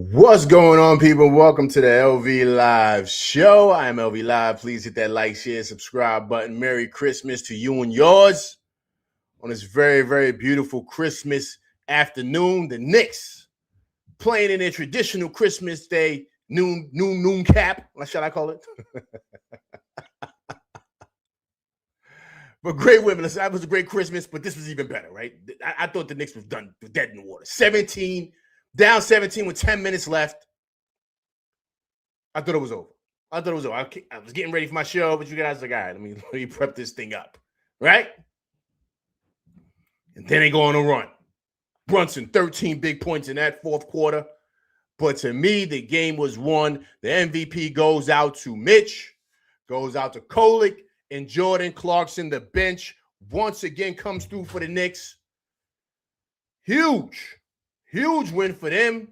What's going on, people? Welcome to the LV Live show. I am LV Live. Please hit that like, share, subscribe button. Merry Christmas to you and yours on this very, very beautiful Christmas afternoon. The Knicks playing in their traditional Christmas Day noon cap. What shall I call it? But great women. Listen, that was a great Christmas, but this was even better, right? I thought the Knicks was done, dead in the water. 17, down 17 with 10 minutes left. I thought it was over. I was getting ready for my show, but you guys like, all right, let me prep this thing up, right? And then they go on a run. Brunson, 13 big points in that fourth quarter. But to me, the game was won. The MVP goes out to Mitch, goes out to Kolick, and Jordan Clarkson. The bench once again comes through for the Knicks. Huge win for them.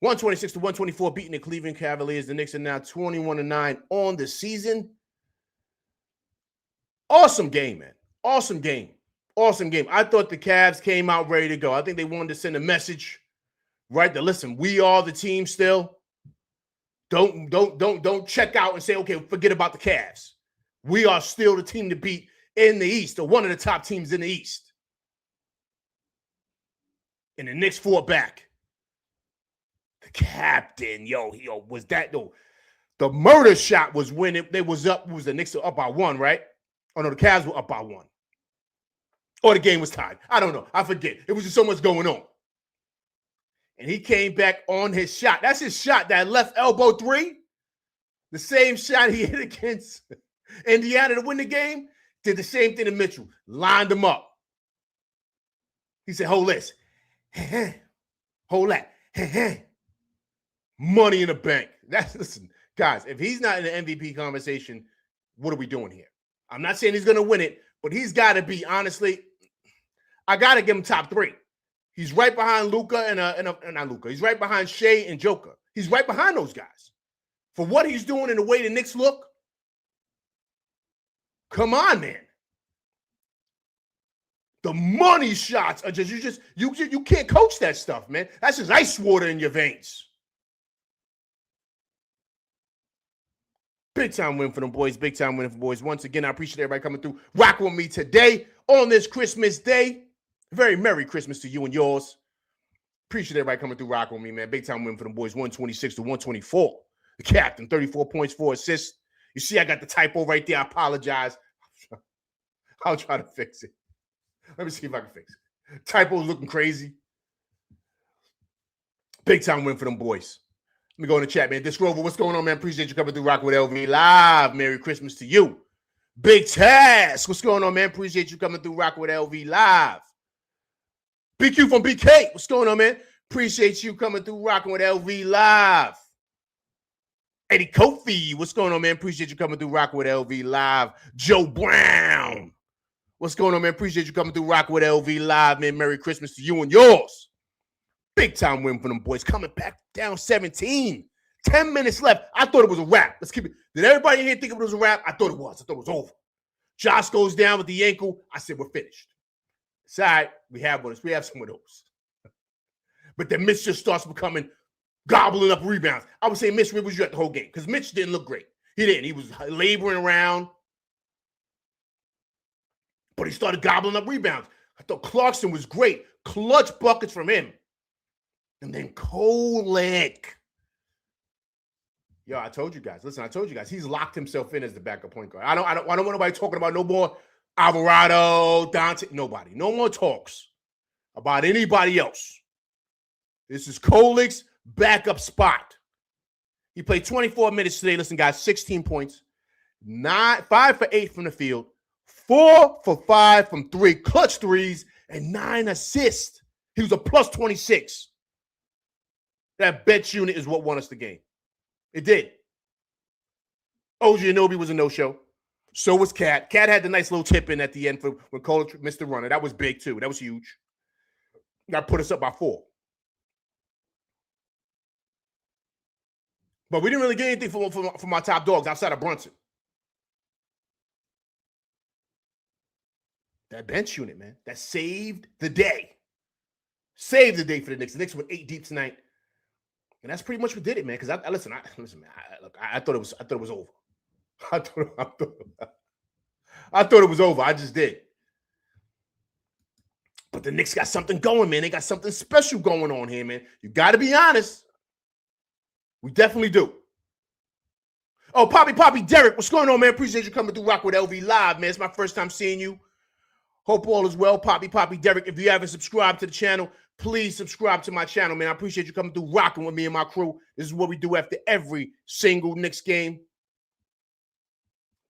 126-124, beating the Cleveland Cavaliers. The Knicks are now 21-9 on the season. Awesome game, man. Awesome game. I thought the Cavs came out ready to go. I think they wanted to send a message, right? That listen, we are the team still. Don't check out and say, okay, forget about the Cavs. We are still the team to beat in the East, or one of the top teams in the East. And the Knicks fought back. The captain, was that though? The murder shot was when they was up. It was the Knicks were up by one, right? Oh no, the Cavs were up by one. Or the game was tied. I don't know. I forget. It was just so much going on. And he came back on his shot. That's his shot, that left elbow three. The same shot he hit against Indiana to win the game. Did the same thing to Mitchell. Lined him up. He said, hold this. Hold that. Money in the bank. Listen, guys, if he's not in the MVP conversation, what are we doing here? I'm not saying he's going to win it, but he's got to be, honestly, I got to give him top three. He's right behind Luka and not Luka. He's right behind Shea and Joker. He's right behind those guys. For what he's doing and the way the Knicks look, come on, man. The money shots are you can't coach that stuff, man. That's just ice water in your veins. Big time win for them boys. Big time win for boys. Once again, I appreciate everybody coming through, rocking with me today on this Christmas Day. Very Merry Christmas to you and yours. Appreciate everybody coming through, rocking with me, man. Big time win for them boys. 126-124. The captain, 34 points, 4 assists. You see, I got the typo right there. I apologize. I'll try to fix it. Let me see if I can fix it. Typo's looking crazy. Big time win for them boys. Let me go in the chat, man. This Rover, what's going on, man? Appreciate you coming through, rocking with LV Live. Merry Christmas to you. Big Task, what's going on, man? Appreciate you coming through, rocking with LV Live. BQ from BK, what's going on, man? Appreciate you coming through, rocking with LV Live. Eddie Kofi, what's going on, man? Appreciate you coming through, rocking with LV Live. Joe Brown, what's going on, man? Appreciate you coming through, rocking with LV Live, man. Merry Christmas to you and yours. Big time win for them boys. Coming back down 17. 10 minutes left. I thought it was a wrap. Let's keep it. Did everybody here think it was a wrap? I thought it was. I thought it was over. Josh goes down with the ankle. I said, we're finished. It's all right. We have one. We have some of those. But then Mitch just starts becoming gobbling up rebounds. I would say, Mitch, where was you at the whole game? Because Mitch didn't look great. He didn't. He was laboring around. But he started gobbling up rebounds. I thought Clarkson was great. Clutch buckets from him. And then Kolick. Yo, I told you guys. Listen, I told you guys. He's locked himself in as the backup point guard. I don't want nobody talking about no more Alvarado, Dante. Nobody. No more talks about anybody else. This is Kolick's backup spot. He played 24 minutes today. Listen, guys, 16 points. 5 for 8 from the field. 4 for 5 from 3. Clutch threes and 9 assists. He was a plus 26. That bench unit is what won us the game. It did. OG Anunoby was a no-show. So was Cat. Cat had the nice little tip in at the end for when Cole missed the runner. That was big, too. That was huge. That put us up by 4. But we didn't really get anything from our top dogs outside of Brunson. That bench unit, man, that saved the day. Saved the day for the Knicks. The Knicks went 8 deep tonight. And that's pretty much what did it, man. Because listen, man. I thought it was over. I thought it was over. I just did. But the Knicks got something going, man. They got something special going on here, man. You got to be honest. We definitely do. Oh, Poppy Derek, what's going on, man? Appreciate you coming through Rock with LV Live, man. It's my first time seeing you. Hope all is well. Poppy Derek, if you haven't subscribed to the channel, please subscribe to my channel, man. I appreciate you coming through rocking with me and my crew. This is what we do after every single Knicks game.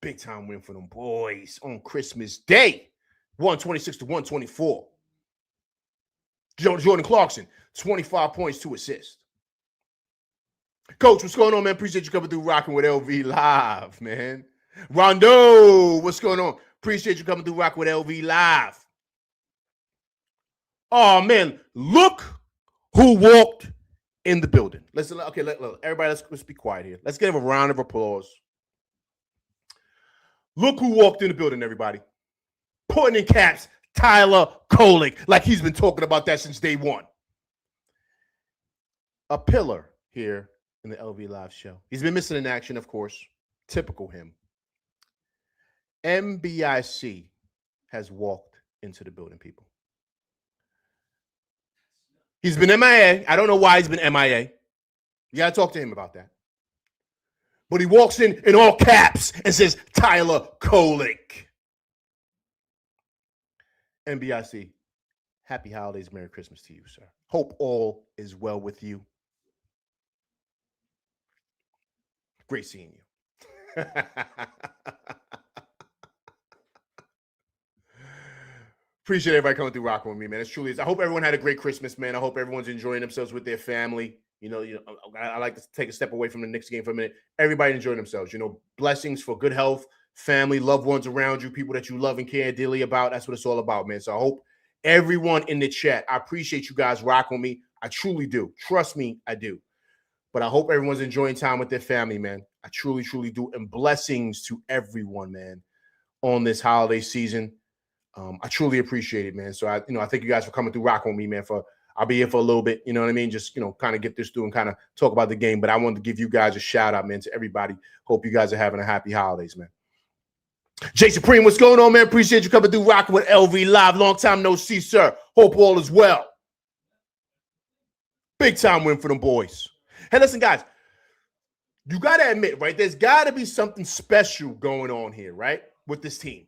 Big time win for them boys on Christmas Day. 126 to 124. Jordan Clarkson, 25 points, 2 assists. Coach, what's going on, man? Appreciate you coming through rocking with LV Live, man. Rondo, what's going on? Appreciate you coming through rocking with LV Live. Oh, man, look who walked in the building. Listen, okay, everybody, let's be quiet here. Let's give him a round of applause. Look who walked in the building, everybody. Putting in caps, Tyler Kolek, like he's been talking about that since day one. A pillar here in the LV Live show. He's been missing in action, of course. Typical him. MBIC has walked into the building, people. He's been MIA. I don't know why he's been MIA. You got to talk to him about that. But he walks in all caps and says, Tyler Kolek. MBIC, happy holidays, Merry Christmas to you, sir. Hope all is well with you. Great seeing you. Appreciate everybody coming through rocking with me, man. It's truly is. I hope everyone had a great Christmas, man. I hope everyone's enjoying themselves with their family. You know, I like to take a step away from the Knicks game for a minute. Everybody enjoying themselves. You know, blessings for good health, family, loved ones around you, people that you love and care dearly about. That's what it's all about, man. So I hope everyone in the chat, I appreciate you guys rocking with me. I truly do. Trust me, I do. But I hope everyone's enjoying time with their family, man. I truly, truly do. And blessings to everyone, man, on this holiday season. I truly appreciate it, man. So I thank you guys for coming through rocking with me, man. I'll be here for a little bit, you know what I mean? Just, kind of get this through and kind of talk about the game. But I wanted to give you guys a shout out, man, to everybody. Hope you guys are having a happy holidays, man. Jay Supreme, what's going on, man? Appreciate you coming through rocking with LV Live. Long time no see, sir. Hope all is well. Big time win for them boys. Hey, listen, guys, you got to admit, right, there's got to be something special going on here, right, with this team.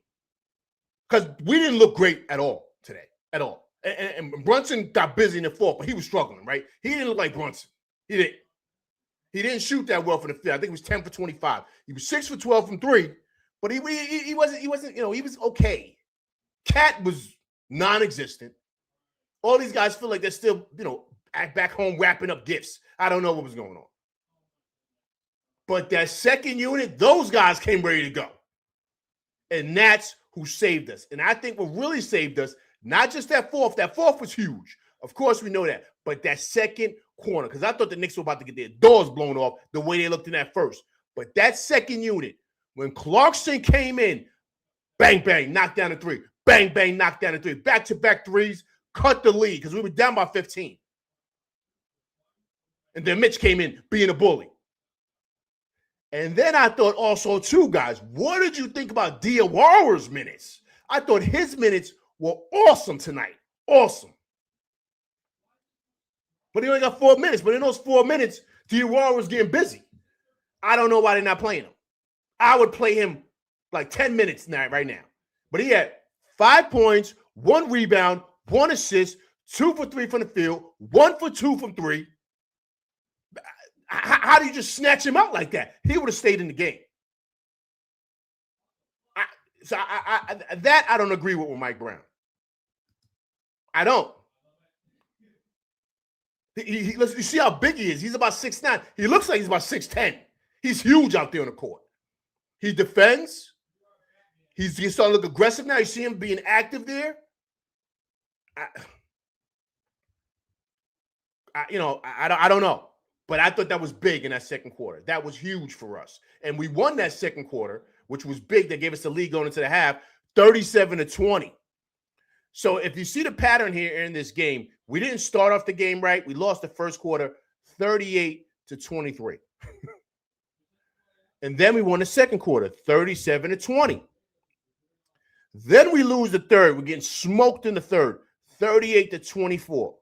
Because we didn't look great at all today, at all. And Brunson got busy in the fourth, but he was struggling, right? He didn't look like Brunson. He didn't shoot that well from the field. I think he was 10 for 25. He was 6 for 12 from 3, but he wasn't, he was okay. Cat was non-existent. All these guys feel like they're still, back home wrapping up gifts. I don't know what was going on. But that second unit, those guys came ready to go. And that's who saved us. And I think what really saved us, not just that fourth was huge. Of course, we know that. But that second corner, because I thought the Knicks were about to get their doors blown off the way they looked in that first. But that second unit, when Clarkson came in, bang, bang, knocked down the 3. Bang, bang, knocked down the 3. Back-to-back threes, cut the lead because we were down by 15. And then Mitch came in being a bully. And then I thought also, too, guys, what did you think about Diawawa's minutes? I thought his minutes were awesome tonight. Awesome. But he only got 4 minutes. But in those 4 minutes, Diawawa was getting busy. I don't know why they're not playing him. I would play him like 10 minutes right now. But he had 5 points, 1 rebound, 1 assist, 2 for 3 from the field, 1 for 2 from 3. How do you just snatch him out like that? He would have stayed in the game. I don't agree with Mike Brown. I don't. You see how big he is. He's about 6'9". He looks like he's about 6'10". He's huge out there on the court. He defends. He's starting to look aggressive now. You see him being active there. I don't know. But I thought that was big in that second quarter. That was huge for us. And we won that second quarter, which was big. That gave us the lead going into the half, 37-20. So if you see the pattern here in this game, we didn't start off the game right. We lost the first quarter 38-23. And then we won the second quarter, 37-20. Then we lose the third. We're getting smoked in the third, 38-24.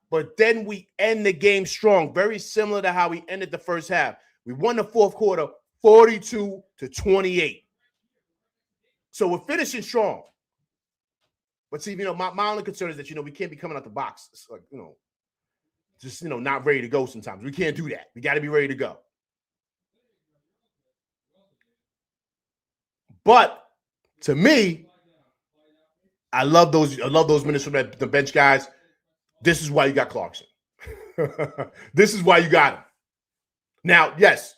But then we end the game strong, very similar to how we ended the first half. We won the fourth quarter, 42-28. So we're finishing strong. But see, my only concern is that, we can't be coming out the box, like, just, not ready to go sometimes. We can't do that. We got to be ready to go. But to me, I love those minutes from the bench guys. This is why you got Clarkson. This is why you got him. Now, yes,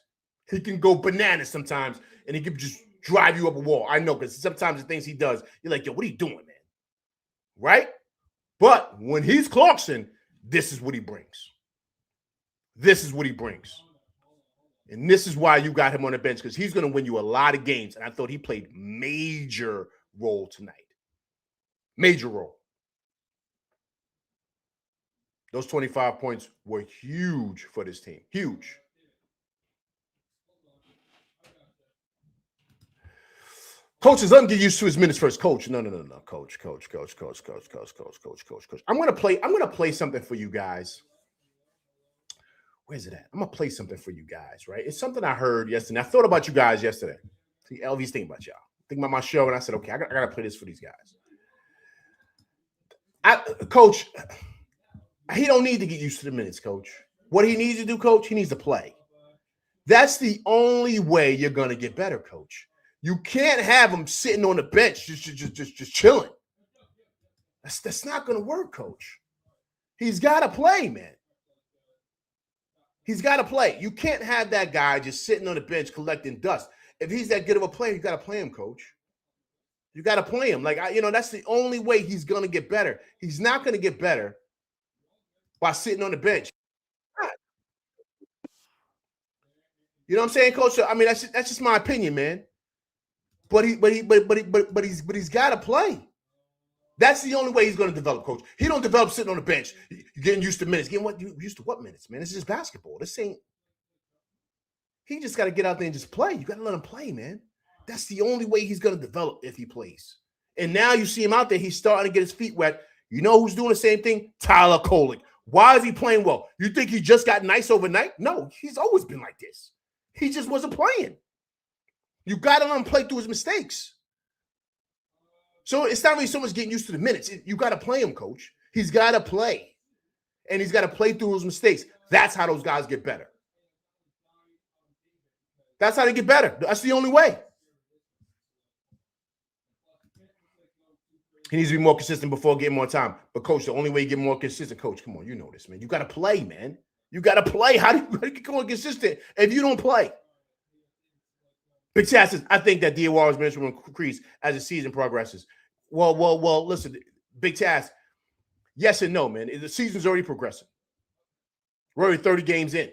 he can go bananas sometimes, and he can just drive you up a wall. I know, because sometimes the things he does, you're like, yo, what are you doing, man? Right? But when he's Clarkson, this is what he brings. This is what he brings. And this is why you got him on the bench, because he's going to win you a lot of games. And I thought he played major role tonight. Major role. Those 25 points were huge for this team. Huge. Coaches, let him get used to his minutes first. Coach, no. Coach. I'm gonna play something for you guys. Where's it at? I'm gonna play something for you guys, right? It's something I heard yesterday. I thought about you guys yesterday. See, LV's thinking about y'all. Thinking about my show, and I said, okay, I gotta play this for these guys. Coach, he don't need to get used to the minutes, Coach. What he needs to do, Coach, he needs to play. That's the only way you're gonna get better, Coach. You can't have him sitting on the bench just chilling. That's not gonna work, Coach. He's got to play, man. He's got to play. You can't have that guy just sitting on the bench collecting dust. If he's that good of a player, you got to play him, Coach. You got to play him. That's the only way he's going to get better. He's not going to get better by sitting on the bench. You know what I'm saying, Coach? I mean, that's just my opinion, man. But he's got to play. That's the only way he's going to develop, Coach. He don't develop sitting on the bench. You're getting used to minutes. Used to what minutes, man? This is basketball. This ain't. He just got to get out there and just play. You got to let him play, man. That's the only way he's going to develop if he plays. And now you see him out there. He's starting to get his feet wet. You know who's doing the same thing? Tyler Kolek. Why is he playing well? You think he just got nice overnight? No, he's always been like this. He just wasn't playing. You got to let him play through his mistakes. So it's not really so much getting used to the minutes. You got to play him, Coach. He's got to play. And he's got to play through his mistakes. That's how those guys get better. That's how they get better. That's the only way. He needs to be more consistent before getting more time. But, Coach, the only way you get more consistent, Coach, come on, you know this, man. You got to play, man. You got to play. How do you get more consistent if you don't play? Big Chad says, I think that DOR's minutes will increase as the season progresses. Well, listen, Big Chad, yes and no, man. The season's already progressing. We're already 30 games in.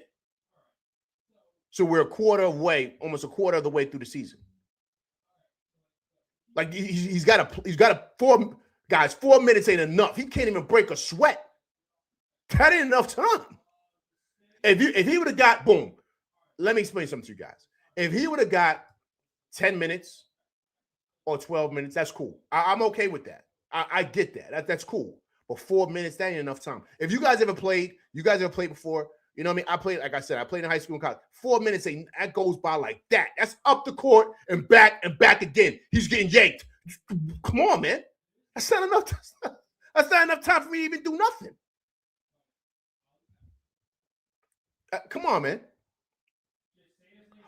So we're almost a quarter of the way through the season. Like he's got 4 minutes ain't enough. He can't even break a sweat. That ain't enough time. If he would have got, boom, let me explain something to you guys. If he would have got 10 minutes or 12 minutes, that's cool. I'm okay with that. I get that. That's cool. But 4 minutes, that ain't enough time. If you guys ever played before, you know what I mean? I played in high school and college. 4 minutes, that goes by like that. That's up the court and back again. He's getting yanked. Come on, man. That's not enough. That's not enough time for me to even do nothing. Come on, man.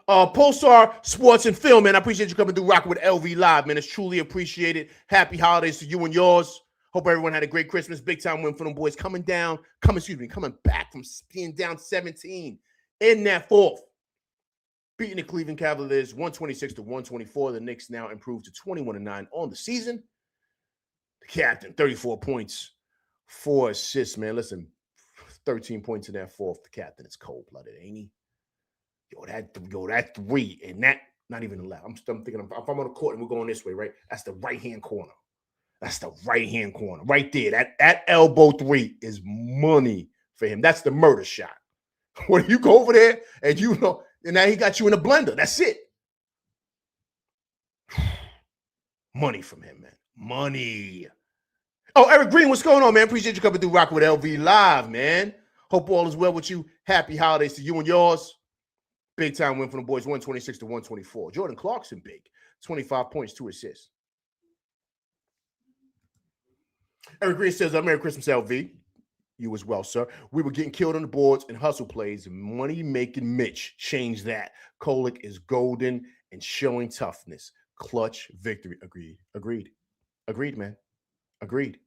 Pulsar Sports and Film, man. I appreciate you coming through rocking with LV Live, man. It's truly appreciated. Happy holidays to you and yours. Hope everyone had a great Christmas. Big time win for them boys. Coming back from being down 17 in that fourth. Beating the Cleveland Cavaliers 126-124. The Knicks now improved to 21-9 on the season. The captain, 34 points, 4 assists, man. Listen, 13 points in that fourth. The captain is cold-blooded, ain't he? That 3 and that, not even 11. I'm thinking if I'm on the court and we're going this way, right? That's the right-hand corner. That's the right-hand corner. Right there. That elbow 3 is money for him. That's the murder shot. When you go over there and and now he got you in a blender. That's it. Money from him, man. Money. Oh, Eric Green, what's going on, man? Appreciate you coming through Rock with LV Live, man. Hope all is well with you. Happy holidays to you and yours. Big time win for the boys, 126 to 124. Jordan Clarkson, big. 25 points, 2 assists. Eric Green says, Merry Christmas, LV. You as well, sir. We were getting killed on the boards and hustle plays. Money-making Mitch changed that. Kolek is golden and showing toughness. Clutch victory. Agreed, man. Agreed,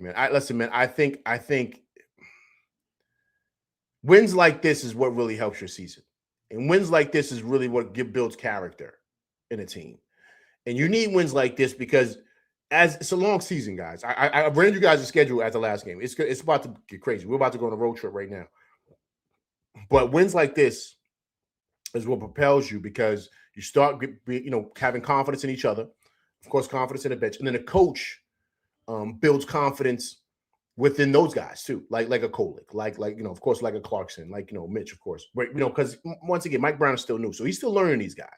man. Listen, man, I think wins like this is what really helps your season. And wins like this is really what builds character in a team. And you need wins like this because it's a long season, guys. I ran you guys a schedule at the last game. It's about to get crazy. We're about to go on a road trip right now. But wins like this is what propels you because you start, having confidence in each other. Of course, confidence in the bench. And then the coach builds confidence within those guys too, like a Kolek, like of course, like a Clarkson, Mitch, of course. But, because once again, Mike Brown is still new. So he's still learning these guys.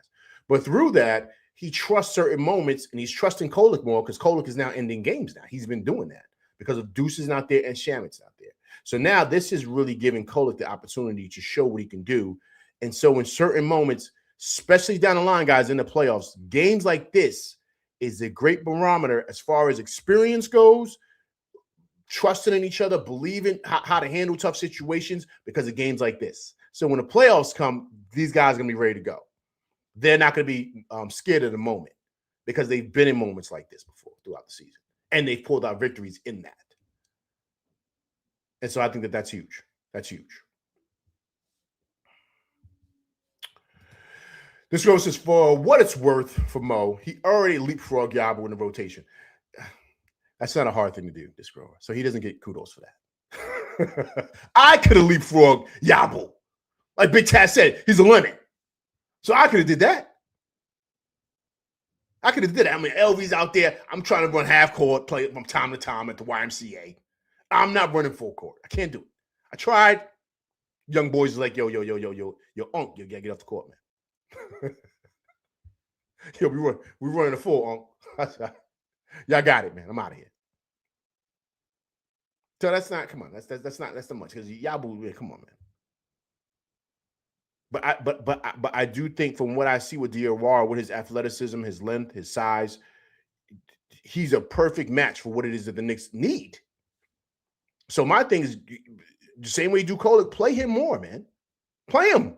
But through that, he trusts certain moments and he's trusting Kolek more because Kolek is now ending games now. He's been doing that because of Deuce is not there and Shamit's not there. So now this is really giving Kolek the opportunity to show what he can do. And so in certain moments, especially down the line, guys, in the playoffs, games like this is a great barometer as far as experience goes, trusting in each other, believing how to handle tough situations because of games like this. So when the playoffs come, these guys are going to be ready to go. They're not going to be scared of the moment because they've been in moments like this before throughout the season. And they've pulled out victories in that. And so I think that's huge. That's huge. This goes as for what it's worth for Mo. He already leapfrogged Yabo in the rotation. That's not a hard thing to do, this grower. So he doesn't get kudos for that. I could have leapfrogged Yabo. Like Big Taz said, he's a limit. So I could have did that. I mean, LV's out there. I'm trying to run half court, play from time to time at the YMCA. I'm not running full court. I can't do it. I tried. Young boys are like, yo, Unc, you gotta get off the court, man. Yo, we running a full, Unc. Y'all got it, man. I'm out of here. So that's not, come on, that's too much because y'all, come on, man. But I do think from what I see with Diawara, with his athleticism, his length, his size, he's a perfect match for what it is that the Knicks need. So my thing is the same way you do Kolek, play him more, man. Play him.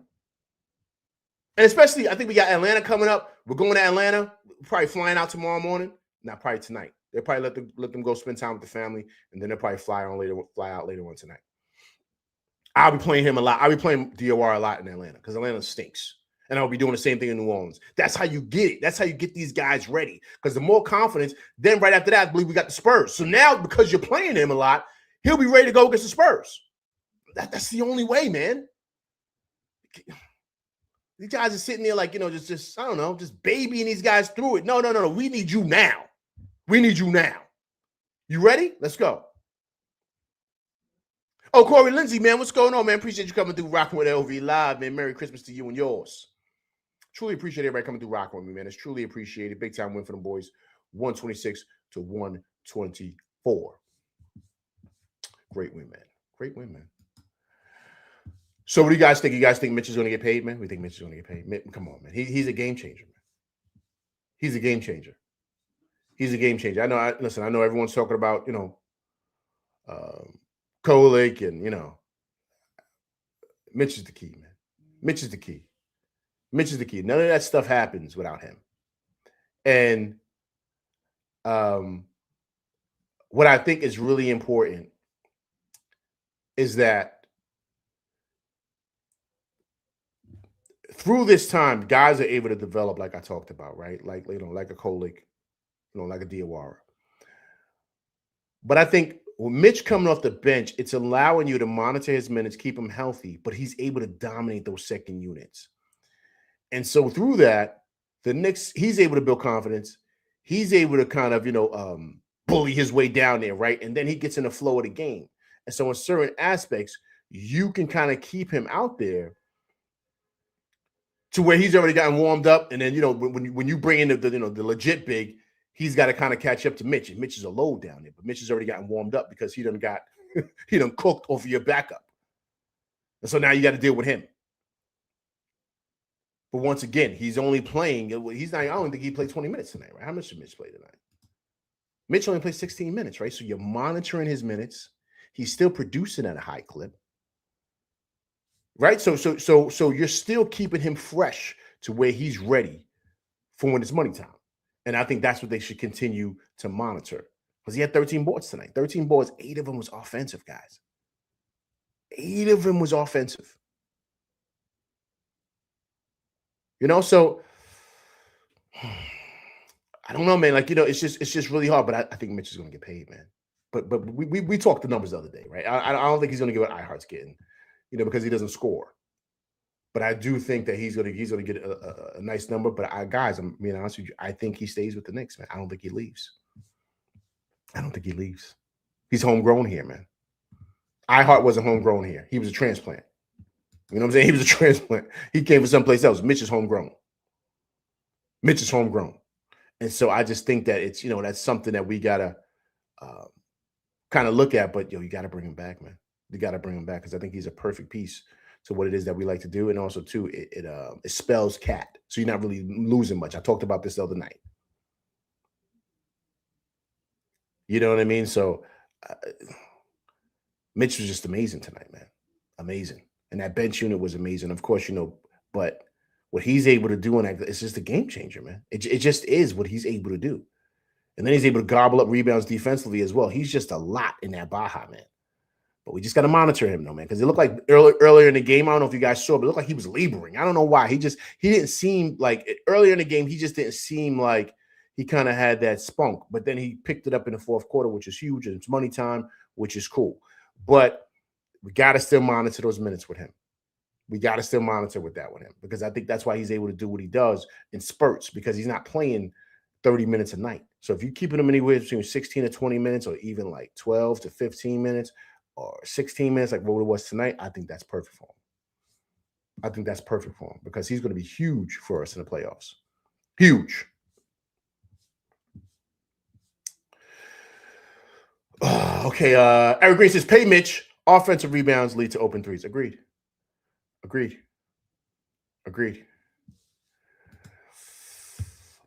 And especially, I think we got Atlanta coming up. We're going to Atlanta. We're probably flying out tomorrow morning. Not probably tonight. They'll probably let them go spend time with the family, and then they'll probably fly out later on tonight. I'll be playing him a lot. I'll be playing Diawara a lot in Atlanta because Atlanta stinks. And I'll be doing the same thing in New Orleans. That's how you get it. That's how you get these guys ready. Because the more confidence, then right after that, I believe we got the Spurs. So now, because you're playing him a lot, he'll be ready to go against the Spurs. That's the only way, man. These guys are sitting there like, just I don't know, just babying these guys through it. No. We need you now. We need you now. You ready? Let's go. Oh, Corey Lindsay, man, what's going on, man? Appreciate you coming through Rocking with LV Live, man. Merry Christmas to you and yours. Truly appreciate everybody coming through Rocking with me, man. It's truly appreciated. Big time win for them boys, 126 to 124. Great win, man. Great win, man. So what do you guys think? You guys think Mitch is going to get paid, man? We think Mitch is going to get paid. Come on, man. He's a game changer, man. He's a game changer. He's a game changer. I know everyone's talking about, Kolek and, Mitch is the key, man. Mitch is the key. Mitch is the key. None of that stuff happens without him. And what I think is really important is that through this time, guys are able to develop, like I talked about, right? Like a Kolek, like a Diawara. But I think with Mitch coming off the bench, it's allowing you to monitor his minutes, keep him healthy, but he's able to dominate those second units. And so through that, the Knicks, he's able to build confidence. He's able to kind of, bully his way down there, right? And then he gets in the flow of the game. And so in certain aspects, you can kind of keep him out there to where he's already gotten warmed up. And then, when you bring in the legit big, he's got to kind of catch up to Mitch. And Mitch is a load down there, but Mitch has already gotten warmed up because he done cooked over your backup. And so now you got to deal with him. But once again, he's only playing. I don't think he played 20 minutes tonight, right? How much did Mitch play tonight? Mitch only played 16 minutes, right? So you're monitoring his minutes. He's still producing at a high clip, right? So you're still keeping him fresh to where he's ready for when it's money time. And I think that's what they should continue to monitor, because he had 13 boards tonight. 13 boards, 8 of them was offensive, guys. 8 of them was offensive. So I don't know, man. It's just really hard. But I think Mitch is going to get paid, man. But we talked the numbers the other day, right? I don't think he's going to get what iHeart's getting, because he doesn't score. But I do think that he's going to get a nice number. But guys, I'm being honest with you, I think he stays with the Knicks, man. I don't think he leaves. He's homegrown here, man. iHeart wasn't homegrown here. He was a transplant. You know what I'm saying? He was a transplant. He came from someplace else. Mitch is homegrown. And so I just think that it's, that's something that we got to kind of look at. But, you got to bring him back, man. You got to bring him back, because I think he's a perfect piece to what it is that we like to do. And also, too, it spells cat. So you're not really losing much. I talked about this the other night. You know what I mean? So Mitch was just amazing tonight, man. Amazing. And that bench unit was amazing. Of course, but what he's able to do it's just a game changer, man. It just is what he's able to do. And then he's able to gobble up rebounds defensively as well. He's just a lot in that Baja, man. But we just got to monitor him, though, man, because it looked like earlier in the game, I don't know if you guys saw, but it looked like he was laboring. I don't know why. He didn't seem like earlier in the game, he just didn't seem like he kind of had that spunk. But then he picked it up in the fourth quarter, which is huge, and it's money time, which is cool. But we got to still monitor those minutes with him. We got to still monitor with that with him, because I think that's why he's able to do what he does in spurts, because he's not playing 30 minutes a night. So if you're keeping him anywhere between 16 to 20 minutes, or even like 12 to 15 minutes or 16 minutes, like what it was tonight, I think that's perfect for him. Because he's going to be huge for us in the playoffs. Huge. Okay. Eric Green says, pay Mitch. Offensive rebounds lead to open threes. Agreed.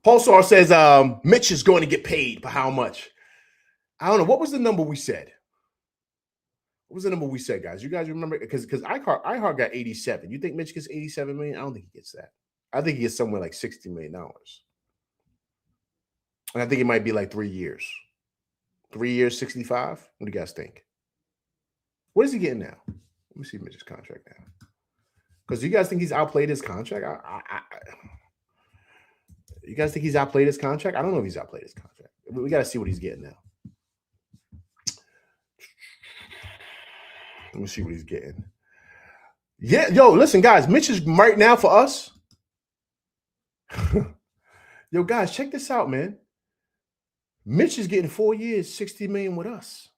Pulsar says Mitch is going to get paid, but how much? I don't know. What was the number we said? Guys? You guys remember? Because iHeart got 87. You think Mitch gets 87 million? I don't think he gets that. I think he gets somewhere like $60 million. And I think it might be like 3 years. 3 years, 65? What do you guys think? What is he getting now? Let me see Mitch's contract now. Because you guys think he's outplayed his contract? You guys think he's outplayed his contract? I don't know if he's outplayed his contract. We got to see what he's getting now. Let me see what he's getting. Yeah, listen, guys. Mitch is right now for us. Yo, guys, check this out, man. Mitch is getting 4 years, $60 million with us.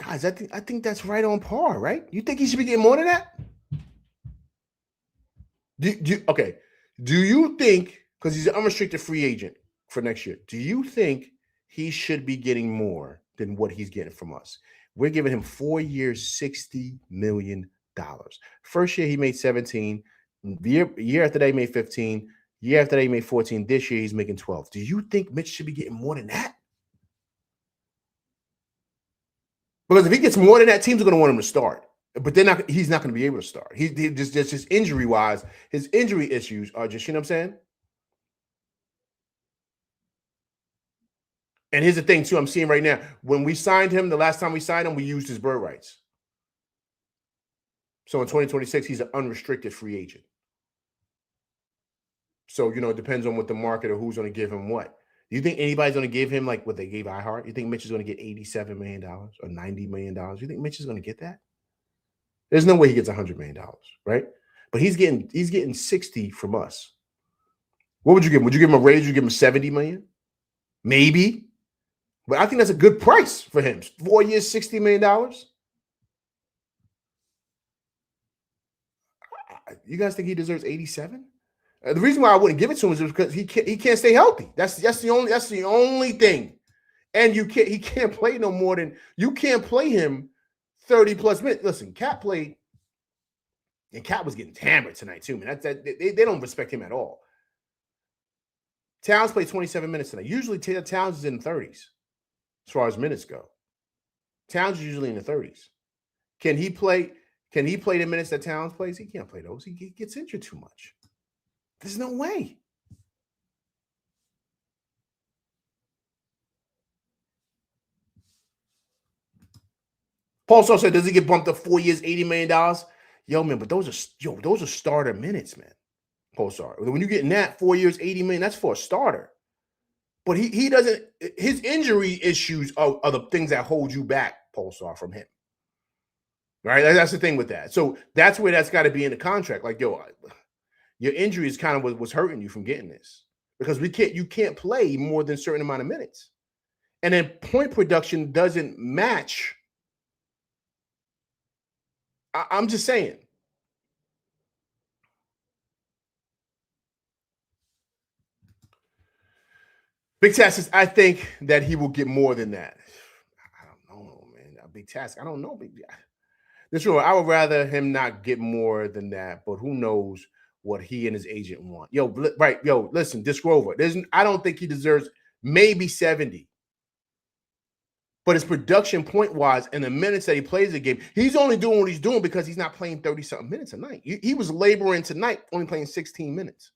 Guys, I think that's right on par, right? You think he should be getting more than that? Do you think, because he's an unrestricted free agent for next year, do you think he should be getting more than what he's getting from us? We're giving him 4 years, $60 million. First year, he made 17. Year after that, he made 15. Year after that, he made 14. This year, he's making 12. Do you think Mitch should be getting more than that? Because if he gets more than that, teams are going to want him to start. But he's not going to be able to start. He just his injury-wise, his injury issues are just, you know what I'm saying? And here's the thing, too, I'm seeing right now. When we signed him, the last time we signed him, we used his bird rights. So in 2026, he's an unrestricted free agent. So, it depends on what the market or who's going to give him what. Do you think anybody's going to give him like what they gave iHeart? You think Mitch is going to get $87 million or $90 million? You think Mitch is going to get that? There's no way he gets $100 million, right? But he's getting 60 from us. What would you give him? Would you give him a raise? Would you give him $70 million? Maybe. But I think that's a good price for him. 4 years, $60 million. You guys think he deserves 87? The reason why I wouldn't give it to him is because he can't stay healthy. That's the only thing. And he can't play no more than you can't play him 30 plus minutes. Listen, Cat played, and Cat was getting hammered tonight too, man. They don't respect him at all. Towns played 27 minutes tonight. Usually Towns is in the 30s as far as minutes go. Towns is usually in the 30s. Can he play the minutes that Towns plays? He can't play those. He gets injured too much. There's no way. Paul said, does he get bumped up 4 years, $80 million? Yo, man, but those are starter minutes, man. Paul when you getting that 4 years, $80 million, that's for a starter. But he doesn't. His injury issues are the things that hold you back, Pulsar, from him. Right? That's the thing with that. So that's where that's got to be in the contract. Like, yo, your injury is kind of what's hurting you from getting this, because you can't play more than a certain amount of minutes, and then point production doesn't match. I'm just saying. Big Task says, I think that he will get more than that. I don't know, man. Big Task, I don't know. This one, I would rather him not get more than that, but who knows what he and his agent want. Yo, right, yo, listen, Disc Rover, I don't think he deserves maybe 70. But his production point-wise and the minutes that he plays the game, he's only doing what he's doing because he's not playing 30-something minutes a night. He was laboring tonight, only playing 16 minutes.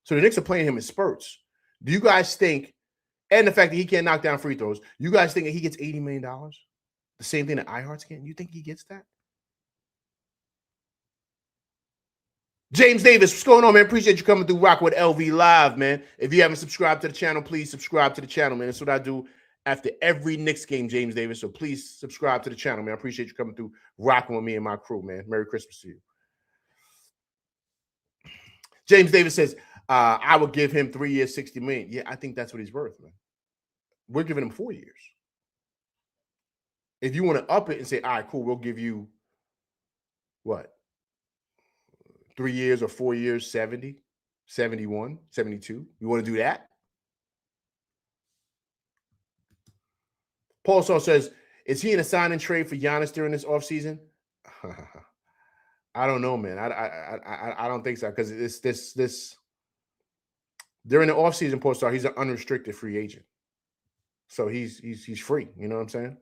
So the Knicks are playing him in spurts. Do you guys think, and the fact that he can't knock down free throws, you guys think that he gets $80 million? The same thing that iHeart's getting? You think he gets that? James Davis, what's going on, man? Appreciate you coming through Rock with LV Live, man. If you haven't subscribed to the channel, please subscribe to the channel, man. That's what I do after every Knicks game, James Davis. So please subscribe to the channel, man. I appreciate you coming through, rocking with me and my crew, man. Merry Christmas to you. James Davis says, I would give him 3 years, $60 million. Yeah, I think that's what he's worth, man. We're giving him 4 years. If you want to up it and say, all right, cool, we'll give you what? 3 years or 4 years, 70, 71, 72. You want to do that? Paul Saw says, is he in a sign and trade for Giannis during this offseason? I don't know, man. I don't think so, because this during the offseason, Paul Saw, he's an unrestricted free agent. So he's free. You know what I'm saying?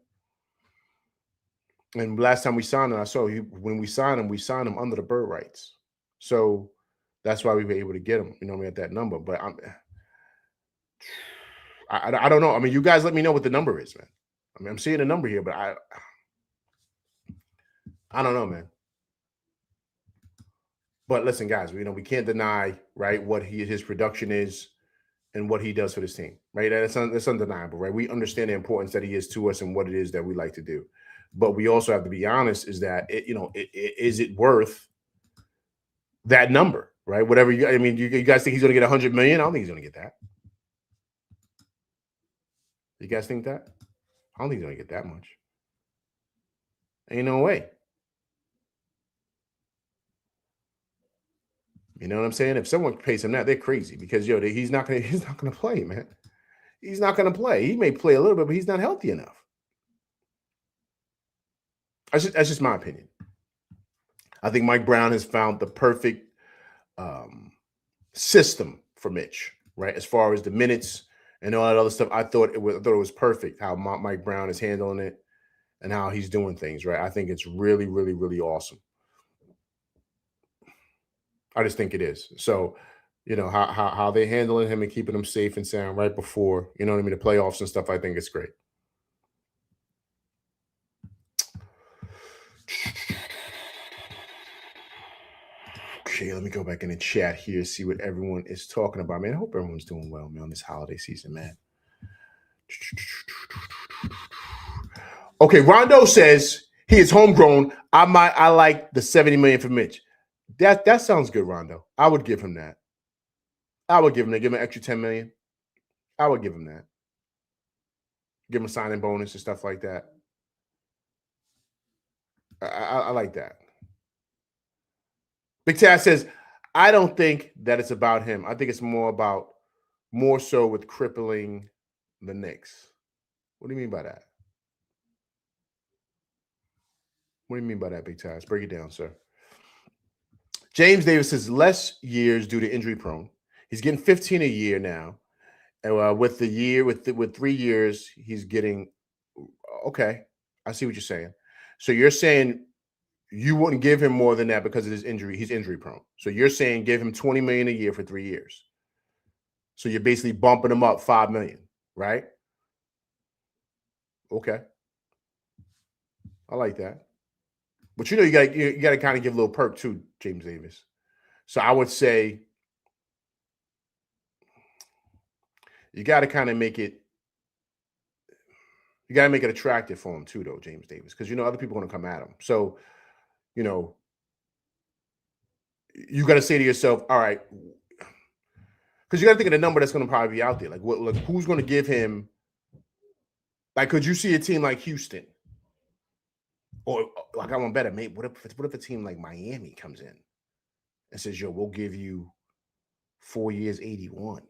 And last time we signed him, when we signed him under the bird rights. So that's why we were able to get him, at that number. But I don't know. I mean, you guys let me know what the number is, man. I mean, I'm seeing a number here, but I don't know, man. But listen, guys, we can't deny, right, what his production is and what he does for this team, right? That's undeniable, right? We understand the importance that he is to us and what it is that we like to do. But we also have to be honest, is that, is it worth that number, right? Whatever you guys think he's going to get $100 million? I don't think he's going to get that. You guys think that? I don't think he's going to get that much. Ain't no way. You know what I'm saying? If someone pays him that, they're crazy, because he's not going to play, man. He's not going to play. He may play a little bit, but he's not healthy enough. That's just my opinion. I think Mike Brown has found the perfect system for Mitch, right? As far as the minutes and all that other stuff, I thought it was perfect how Mike Brown is handling it and how he's doing things, right? I think it's really, really, really awesome. I just think it is. So, how they're handling him and keeping him safe and sound right before, the playoffs and stuff, I think it's great. Okay, let me go back in the chat here, see what everyone is talking about, man. I hope everyone's doing well, man, on this holiday season, man. Okay, Rondo says he is homegrown. I like the $70 million for Mitch. That sounds good, Rondo. I would give him that. I would give him an extra $10 million. I would give him that. Give him a signing bonus and stuff like that. I like that. Big Taz says, I don't think that it's about him. I think it's more so with crippling the Knicks. What do you mean by that? What do you mean by that, Big Taz? Break it down, sir. James Davis says less years due to injury prone. He's getting 15 a year now. And with 3 years, he's getting okay. I see what you're saying. So you're saying you wouldn't give him more than that because of his injury. He's injury prone. So you're saying give him $20 million a year for 3 years. So you're basically bumping him up $5 million, right? Okay. I like that. But you got to kind of give a little perk too, James Davis. So I would say you got to kind of make it. You got to make it attractive for him too, though, James Davis, because other people are going to come at him. So, you got to say to yourself, all right, because you got to think of the number that's going to probably be out there. Like, who's going to give him? Like, could you see a team like Houston? Or like I want better, mate. What if a team like Miami comes in and says, "Yo, we'll give you 4 years, 81,"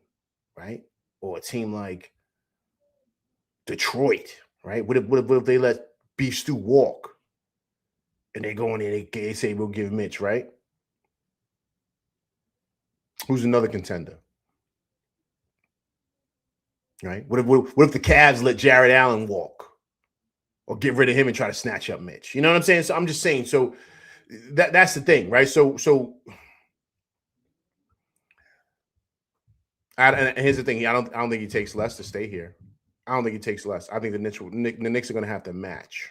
right? Or a team like Detroit, right? What if they let Beef Stew walk and they go in there, they say we'll give Mitch, right? Who's another contender? Right? What if the Cavs let Jared Allen walk? Or get rid of him and try to snatch up Mitch. You know what I'm saying? So I'm just saying. So that's the thing, right? So and here's the thing. I don't think he takes less to stay here. I don't think he takes less. I think the Knicks are going to have to match.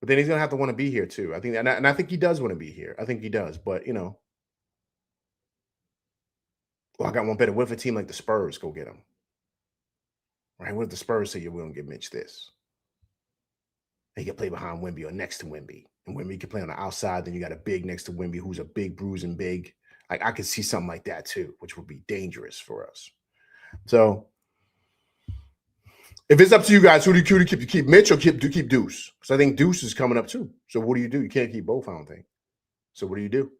But then he's going to have to want to be here too. I think, and I think he does want to be here. I think he does. But well, I got one better. What if a team like the Spurs go get him? Right? What if the Spurs say, we don't give Mitch this? He can play behind Wemby or next to Wemby. And Wemby can play on the outside. Then you got a big next to Wemby who's a big bruising big. Like I could see something like that too, which would be dangerous for us. So if it's up to you guys, who do you keep? You keep Mitch or keep Deuce? Because I think Deuce is coming up too. So what do? You can't keep both, I don't think. So what do?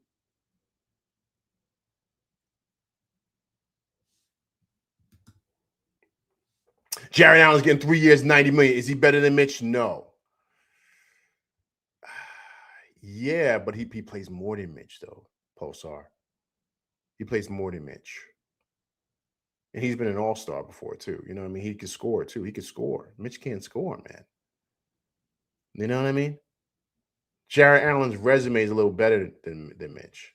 Jared Allen's getting 3 years, $90 million. Is he better than Mitch? No. Yeah, but he plays more than Mitch, though, Pulsar. He plays more than Mitch. And he's been an all-star before, too. You know what I mean? He can score, too. He can score. Mitch can't score, man. You know what I mean? Jared Allen's resume is a little better than Mitch.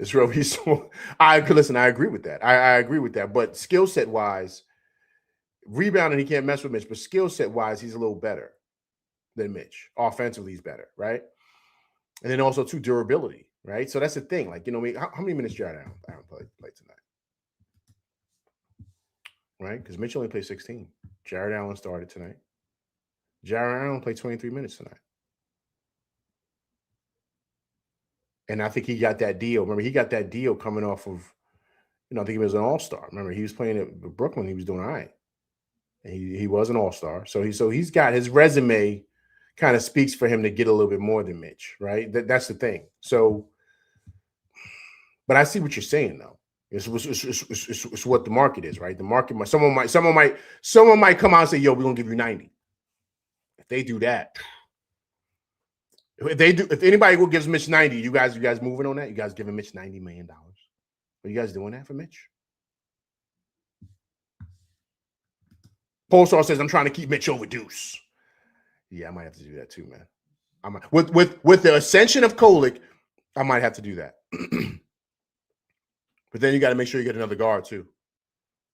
It's real. I agree with that. I agree with that. But skill set wise, rebounding, he can't mess with Mitch. But skill set wise, he's a little better than Mitch. Offensively, he's better, right? And then also too durability, right? So that's the thing. Like, how many minutes Jared Allen played tonight? Right? Because Mitch only played 16. Jared Allen started tonight. Jared Allen played 23 minutes tonight. And I think he got that deal. Remember, he got that deal coming off of, I think he was an all-star. Remember, he was playing at Brooklyn. He was doing all right. And he was an all-star. So he's got his resume kind of speaks for him to get a little bit more than Mitch, right? That's the thing. So, but I see what you're saying, though. It's what the market is, right? The market, someone might come out and say, "Yo, we're gonna give you 90." If they do that, if anybody will gives Mitch 90, you guys moving on that? You guys giving Mitch $90 million? Are you guys doing that for Mitch? Polestar says, "I'm trying to keep Mitch over Deuce." Yeah, I might have to do that too, man. I might with the ascension of Kolick, I might have to do that. But then you got to make sure you get another guard too,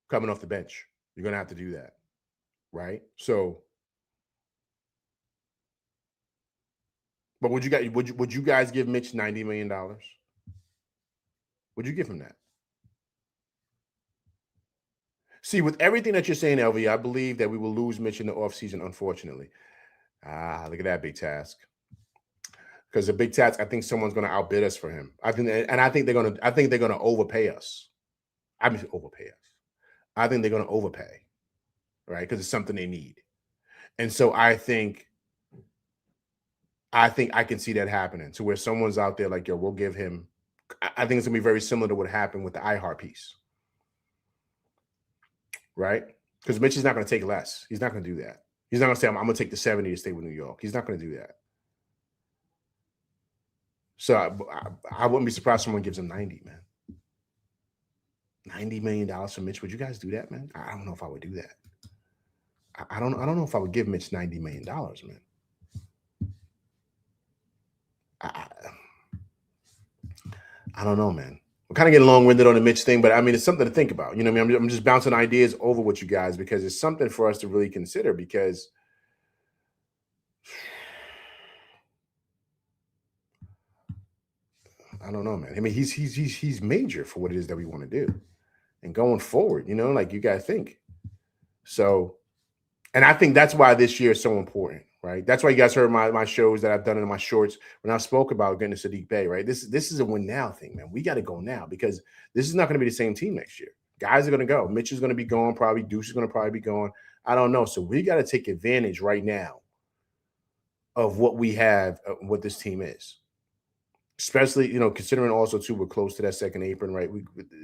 coming off the bench. You're gonna have to do that, right? So, but would you guys give Mitch $90 million? Would you give him that? See, with everything that you're saying, LV, I believe that we will lose Mitch in the offseason, unfortunately. Look at that big task. Because the big task, I think someone's going to outbid us for him. I think they're going to overpay us. Overpay us. I think they're going to overpay. right? Because it's something they need. And so I think I can see that happening to where someone's out there like, yo, we'll give him. I think it's gonna be very similar to what happened with the iHeart piece, right? Because Mitch is not gonna take less. He's not gonna do that. He's not gonna say, I'm gonna take the 70 to stay with New York. He's not gonna do that. So I wouldn't be surprised if someone gives him 90, man. $90 million for Mitch. Would you guys do that, man? I don't know if I would do that. I don't know if I would give Mitch $90 million, man. I don't know, man. We're kind of getting long-winded on the Mitch thing, but I mean, it's something to think about. You know what I mean? I'm just bouncing ideas over with you guys because it's something for us to really consider because I don't know, man. I mean, he's major for what it is that we want to do. And going forward, you know, like you guys think. So, and I think that's why this year is so important, right? That's why you guys heard my shows that I've done in my shorts when I spoke about getting to Sadiq Bey, right? This is a win now thing, man. We got to go now because this is not going to be the same team next year. Guys are going to go. Mitch is going to be gone, probably. Deuce is going to probably be gone. I don't know. So we got to take advantage right now of what we have, what this team is. Especially, you know, considering also too we're close to that second apron, right?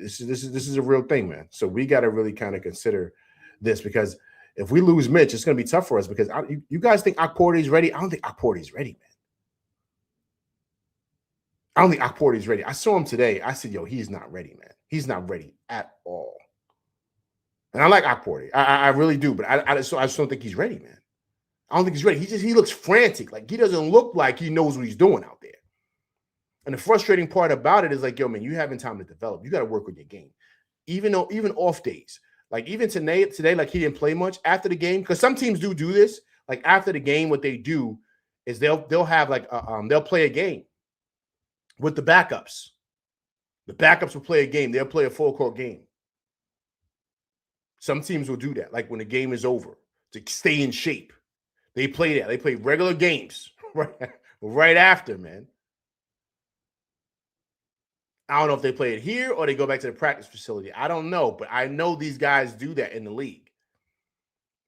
This is a real thing, man. So we got to really kind of consider this because if we lose Mitch, it's going to be tough for us because you guys think Okporty is ready? I don't think Okporty is ready, man. I don't think Okporty is ready. I saw him today. I said, yo, he's not ready, man. He's not ready at all. And I like Okporty. I really do, but I just don't think he's ready, man. I don't think he's ready. He looks frantic. Like he doesn't look like he knows what he's doing out there. And the frustrating part about it is like, yo, man, you having time to develop. You got to work with your game. Even off days. Like even today, like he didn't play much after the game. Because some teams do this. Like after the game, what they do is they'll have like they'll play a game with the backups. The backups will play a game. They'll play a full court game. Some teams will do that. Like when the game is over to stay in shape. They play that. They play regular games right after, man. I don't know if they play it here or they go back to the practice facility. I don't know, but I know these guys do that in the league.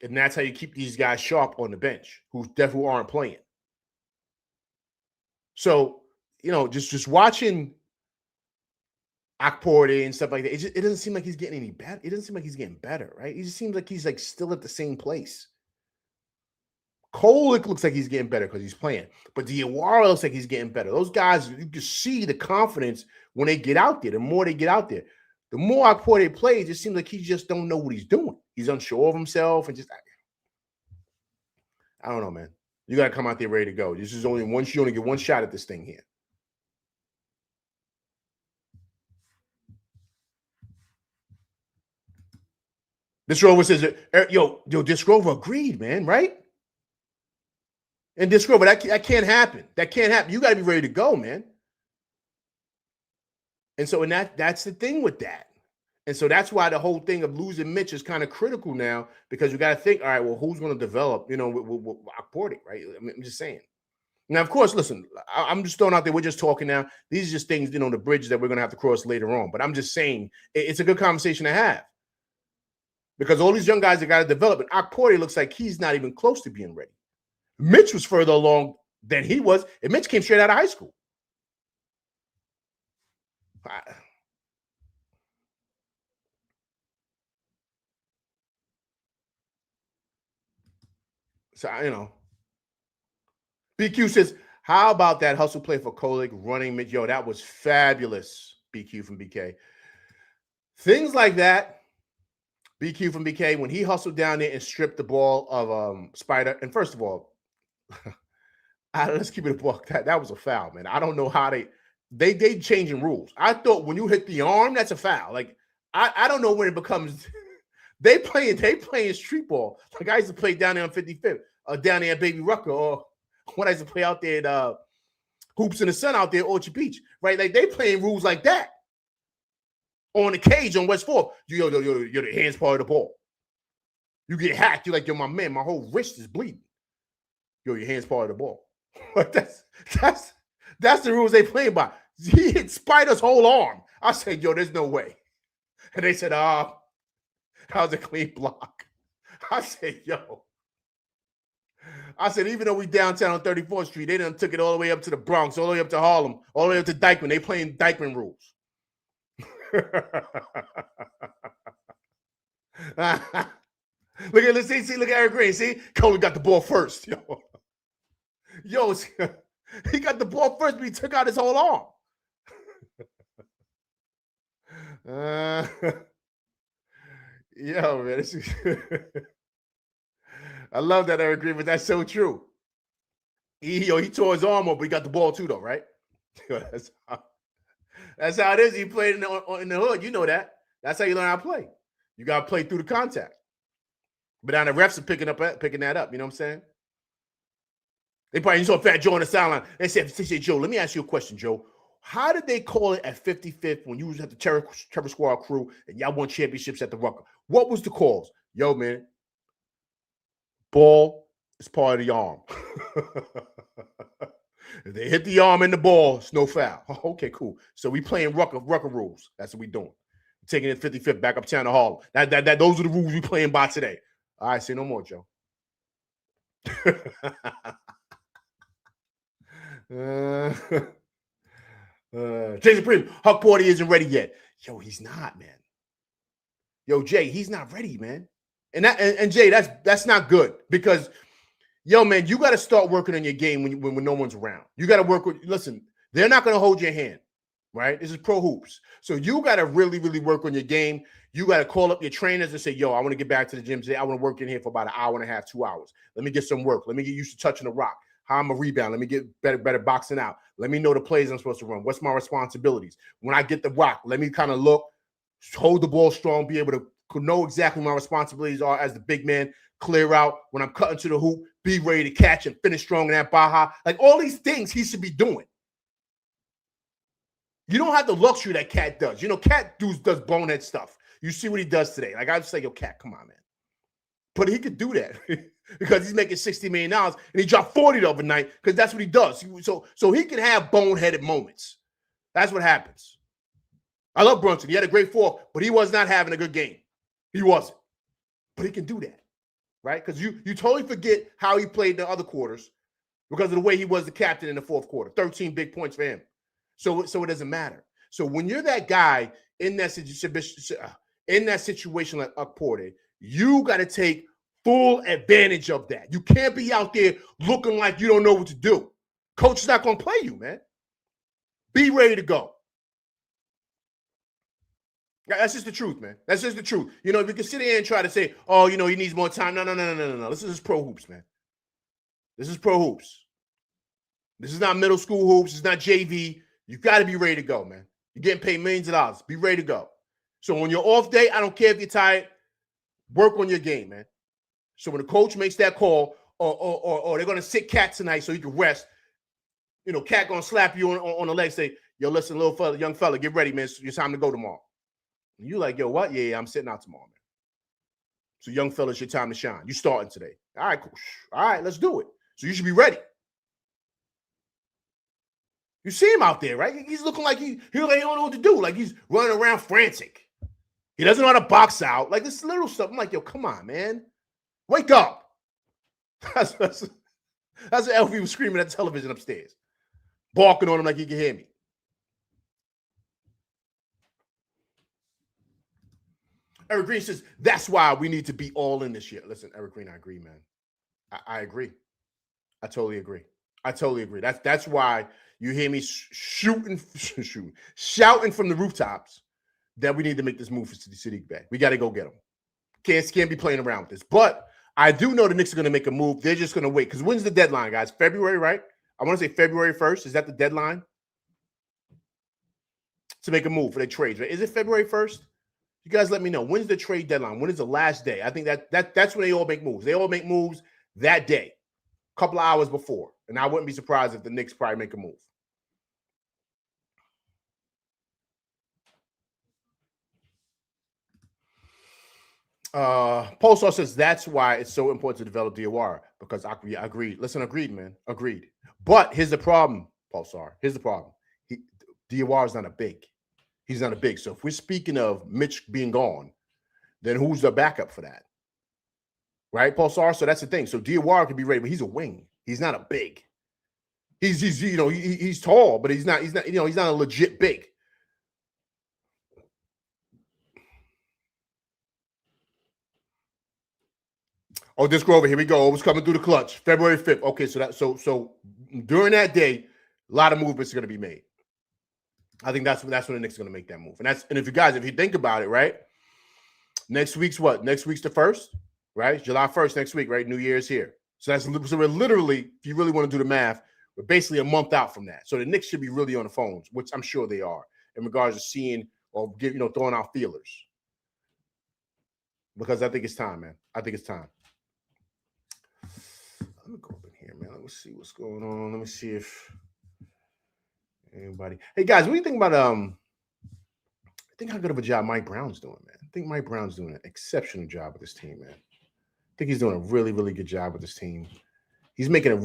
And that's how you keep these guys sharp on the bench who aren't playing. So, you know, just watching Okporty and stuff like that, it doesn't seem like he's getting any better. It doesn't seem like he's getting better, right? It just seems like he's like still at the same place. Cole looks like he's getting better because he's playing. But Diawara looks like he's getting better. Those guys, you can see the confidence when they get out there. The more they get out there, the more Okporty plays, it seems like he just don't know what he's doing. He's unsure of himself and just I don't know, man. You got to come out there ready to go. This is only once you only get one shot at this thing here. This Rover says, yo, this Rover agreed, man, right? And this Rover, that can't happen. That can't happen. You got to be ready to go, man. And so, that's the thing with that. And so that's why the whole thing of losing Mitch is kind of critical now because you got to think, all right, well, who's going to develop, you know, with Okporty, right? I mean, I'm just saying. Now, of course, listen, I'm just throwing out there. We're just talking now. These are just things, you know, the bridge that we're going to have to cross later on. But I'm just saying it's a good conversation to have because all these young guys that got to develop. And Okporty looks like he's not even close to being ready. Mitch was further along than he was, and Mitch came straight out of high school. So, you know, BQ says, how about that hustle play for Kolek running mid? Yo, that was fabulous, BQ from BK. Things like that, BQ from BK, when he hustled down there and stripped the ball of Spider. And first of all, let's keep it a buck. That was a foul, man. I don't know how they changing rules. I thought when you hit the arm, that's a foul. Like I don't know when it becomes. They playing street ball. Like I used to play down there on 55th, down there at Baby Rucker, or when I used to play out there at Hoops in the Sun out there at Orchard Beach, right? Like they playing rules like that on the cage on West 4th. You're the hands part of the ball. You get hacked. You're like, yo, my man, my whole wrist is bleeding. Yo, your hands part of the ball. That's the rules they playing by. He hit Spider's whole arm. I said, yo, there's no way. And they said, that was a clean block. I said, yo. I said, even though we downtown on 34th Street, they done took it all the way up to the Bronx, all the way up to Harlem, all the way up to Dykeman. They playing Dykeman rules. Look at Eric Green. See, Cole got the ball first. Yo, he got the ball first, but he took out his whole arm. Yo, man, this is I love that, Eric Green, but that's so true. He tore his arm up, but he got the ball too, though, right? That's how it is. He played in the hood. You know that. That's how you learn how to play. You got to play through the contact. But now the refs are picking that up. You know what I'm saying? They probably saw Fat Joe on the sideline. They said, Joe, let me ask you a question, Joe. How did they call it at 55th when you was at the Terror Squad crew and y'all won championships at the Rucker? What was the calls? Yo, man, ball is part of the arm. If they hit the arm and the ball, it's no foul. Okay, cool. So we playing Rucker rules. That's what we doing. Taking it 55th back uptown to Harlem. Those are the rules we playing by today. All right, say no more, Joe. Jason Prim, Huck Porty isn't ready yet. Yo, he's not, man. Yo, Jay, he's not ready, man. And Jay, that's not good because, yo, man, you got to start working on your game when no one's around. You got to work with. Listen, they're not going to hold your hand, right? This is pro hoops, so you got to really, really work on your game. You got to call up your trainers and say, yo, I want to get back to the gym today. I want to work in here for about an hour and a half, 2 hours. Let me get some work. Let me get used to touching the rock. How I'm a rebound. Let me get better boxing out. Let me know the plays I'm supposed to run. What's my responsibilities? When I get the rock, let me kind of look, hold the ball strong, be able to know exactly what my responsibilities are as the big man, clear out. When I'm cutting to the hoop, be ready to catch and finish strong in that Baja. Like all these things he should be doing. You don't have the luxury that Cat does. You know, Cat does bonehead stuff. You see what he does today. Like I just say, yo, Cat, come on, man. But he could do that because he's making $60 million and he dropped 40 the other night because that's what he does. So he can have boneheaded moments. That's what happens. I love Brunson. He had a great fourth, but he was not having a good game. He wasn't. But he can do that, right? Because you totally forget how he played in the other quarters because of the way he was the captain in the fourth quarter. 13 big points for him. So it doesn't matter. So when you're that guy in that situation like Porter, you got to take full advantage of that. You can't be out there looking like you don't know what to do. Coach is not going to play you, man. Be ready to go. That's just the truth, man. That's just the truth. You know, if you can sit there and try to say, oh, you know, he needs more time. No. This is pro hoops, man. This is pro hoops. This is not middle school hoops. It's not JV. You got to be ready to go, man. You're getting paid millions of dollars. Be ready to go. So on your off day, I don't care if you're tired, work on your game, man. So when the coach makes that call, or they're going to sit Cat tonight so he can rest, you know, Cat going to slap you on the leg, say, yo, listen, little fella, young fella, get ready, man. It's your time to go tomorrow. And you like, yo, what? Yeah, I'm sitting out tomorrow, man. So young fella, it's your time to shine. You starting today. All right, cool. All right, let's do it. So you should be ready. You see him out there, right? He's looking like he don't know what to do. Like he's running around frantic. He doesn't know how to box out. Like this little stuff. I'm like, yo, come on, man. Wake up. That's what LV was screaming at the television upstairs. Barking on him like he can hear me. Eric Green says, that's why we need to be all in this year. Listen, Eric Green, I agree, man. I agree. I totally agree. That's why you hear me shouting from the rooftops that we need to make this move for Sadiq Bey. We got to go get him. Can't be playing around with this. But I do know the Knicks are going to make a move. They're just going to wait. Because when's the deadline, guys? February, right? I want to say February 1st. Is that the deadline? To make a move for their trades, right? Is it February 1st? You guys let me know. When's the trade deadline? When is the last day? I think that's when they all make moves. They all make moves that day, a couple of hours before. And I wouldn't be surprised if the Knicks probably make a move. Polestar says that's why it's so important to develop Diawara, because I agreed. Listen, agreed, man. Agreed. But here's the problem, Polestar. Here's the problem. Diawara's not a big. He's not a big. So if we're speaking of Mitch being gone, then who's the backup for that? right? Pulsar. So that's the thing. So Diawara could be ready, but he's a wing. He's not a big. He's he's tall, but he's not he's not a legit big. Oh, this Grover, here we go. It was coming through the clutch. February 5th. Okay, so during that day, a lot of movements are going to be made. I think that's when the Knicks are going to make that move. And if you think about it, right? Next week's what? Next week's the 1st, right? July 1st next week, right? New Year's here. So we're literally, if you really want to do the math, we're basically a month out from that. So the Knicks should be really on the phones, which I'm sure they are, in regards to seeing or throwing out feelers. Because I think it's time, man. I think it's time. Let me go up in here, man. Let me see what's going on. Let me see if anybody. Hey guys, what do you think about I think how good of a job Mike Brown's doing, man. I think Mike Brown's doing an exceptional job with this team, man. I think he's doing a really, really good job with this team. He's making a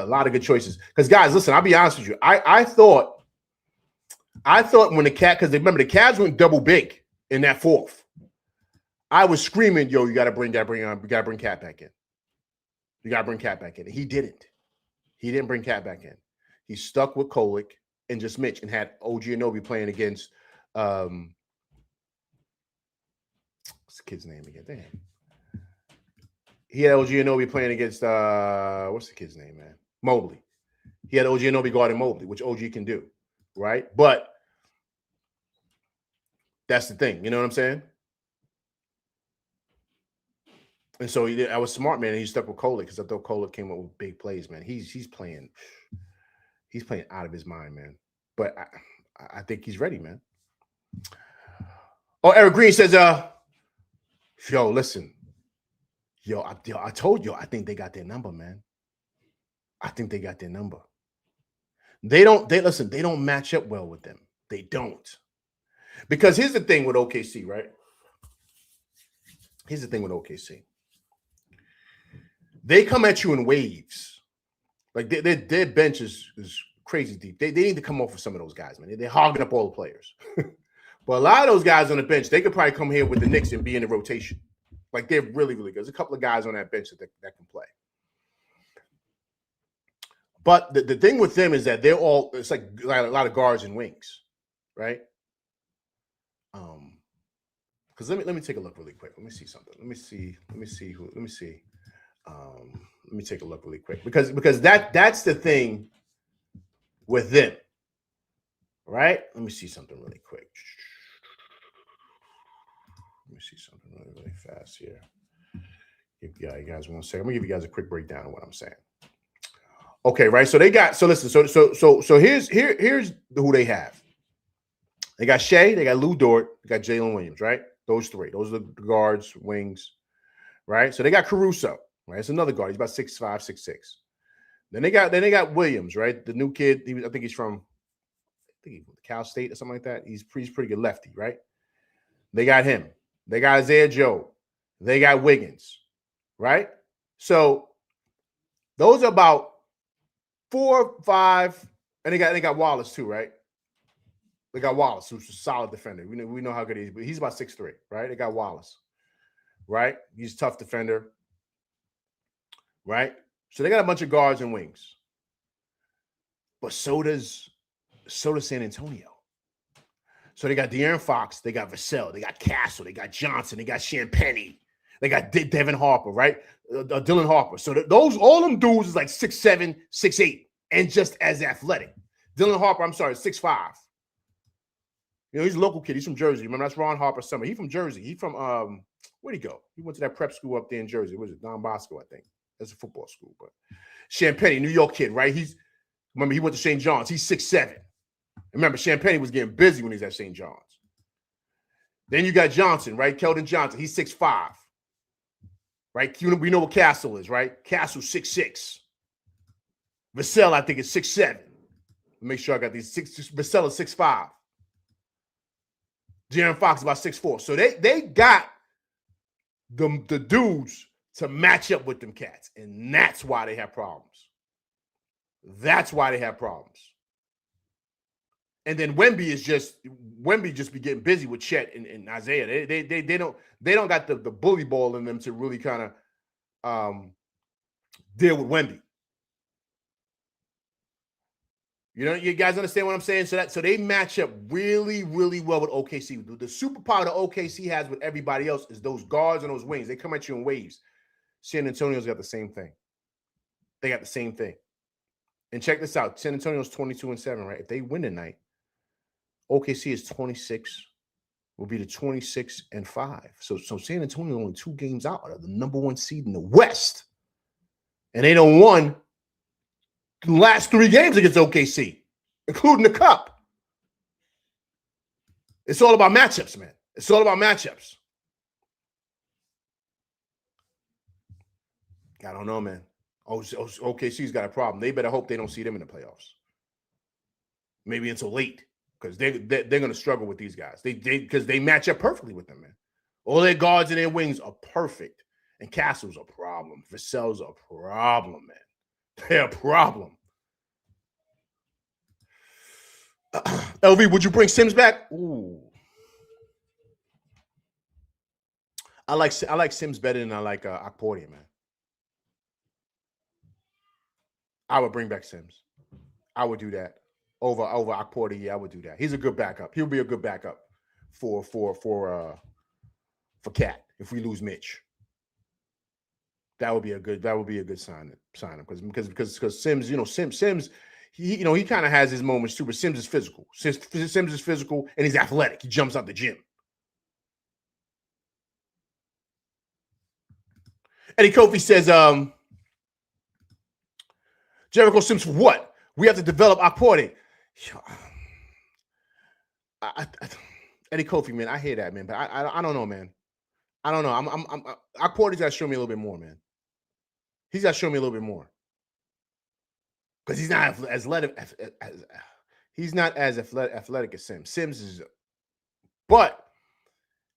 lot of good choices. Because guys, listen, I'll be honest with you. I thought when because remember the Cavs went double big in that fourth. I was screaming, yo, you gotta bring Cat back in. You gotta bring Cat back in. He didn't. He didn't bring Cat back in. He stuck with Kolek and just Mitch and had OG Anunoby playing against what's the kid's name again? Damn. He had OG Anunoby playing against what's the kid's name, man? Mobley. He had OG Anunoby guarding Mobley, which OG can do, right? But that's the thing, you know what I'm saying? And so I was smart, man. And he stuck with Kolek because I thought Kolek came up with big plays, man. He's playing out of his mind, man. But I think he's ready, man. Oh, Eric Green says, yo, listen. Yo, I told you, I think they got their number, man. I think they got their number. They don't match up well with them. They don't. Because here's the thing with OKC, right? Here's the thing with OKC. They come at you in waves. Like their bench is crazy deep. They need to come off with some of those guys, man. They're hogging up all the players. But a lot of those guys on the bench, they could probably come here with the Knicks and be in the rotation. Like they're really, really good. There's a couple of guys on that bench that can play. But the thing with them is that it's like a lot of guards and wings, right? Because let me take a look really quick. Let me see something. Let me take a look really quick because that's the thing with them, right? Let me see something really quick. Let me see something really, really fast here. Give you guys 1 second. I'm gonna give you guys a quick breakdown of what I'm saying. Okay, right. So listen. So here's who they have. They got Shea, they got Lou Dort, they got Jalen Williams, right? Those three. Those are the guards, wings, right? So they got Caruso, right? It's another guard. He's about 6'5", 6'6". Then they got Williams, right? The new kid. I think he's from Cal State or something like that. He's pretty good lefty, right? They got him. They got Isaiah Joe. They got Wiggins, right? So those are about 4, 5, and they got Wallace too, right? They got Wallace, who's a solid defender. We know how good he is, but he's about 6'3", right? They got Wallace, right? He's a tough defender, right? So they got a bunch of guards and wings. But so does San Antonio. So they got De'Aaron Fox, they got Vassell, they got Castle, they got Johnson, they got Champagnie, they got Devin Harper, right? Dylan Harper. So all them dudes is like 6'7", 6'8", and just as athletic. Dylan Harper, 6'5". He's a local kid. He's from Jersey. Remember, that's Ron Harper summer. He's from Jersey. He's from where'd he go? He went to that prep school up there in Jersey. What was it? Don Bosco, I think. That's a football school. But Champagnie, New York kid, right? Remember, he went to St. John's. He's 6'7". Remember, Champagnie was getting busy when he was at St. John's. Then you got Johnson, right? Keldon Johnson. He's 6'5". Right? We know what Castle is, right? Castle 6'6". Vassell, I think, is 6'7". Make sure I got these. Vassell is 6'5". De'Aaron Fox about 6'4". So they got the dudes to match up with them cats. And that's why they have problems. That's why they have problems. And then Wemby just be getting busy with Chet and Isaiah. They don't got the bully ball in them to really kind of deal with Wemby. You guys understand what I'm saying? So they match up really, really well with OKC. The superpower that OKC has with everybody else is those guards and those wings. They come at you in waves. San Antonio's got the same thing. They got the same thing. And check this out. San Antonio's 22-7, right? If they win tonight, OKC is 26, will be the 26-5. So San Antonio only 2 games out of the number 1 seed in the West. And they don't won the last 3 games against OKC, including the Cup. It's all about matchups, man. It's all about matchups. I don't know, man. OKC's got a problem. They better hope they don't see them in the playoffs. Maybe until late, because they're going to struggle with these guys. Because they match up perfectly with them, man. All their guards and their wings are perfect. And Castle's a problem. Vassell's a problem, man. They're a problem. LV, would you bring Sims back? Ooh. I like Sims better than I like Akportia, man. I would bring back Sims. I would do that over Akportia. Yeah, I would do that. He's a good backup. He'll be a good backup for Cat if we lose Mitch. That would be a good sign him because Sims, Sims, he kind of has his moments too, but Sims is physical. Sims is physical and he's athletic. He jumps out the gym. Eddie Kofi says, Jericho Sims for what? We have to develop Akportia. Eddie Kofi, man, I hear that, man, but I don't know, man. I don't know. Akportia's got to show me a little bit more, man. He's got to show me a little bit more because he's not as athletic as Sims. Sims is, but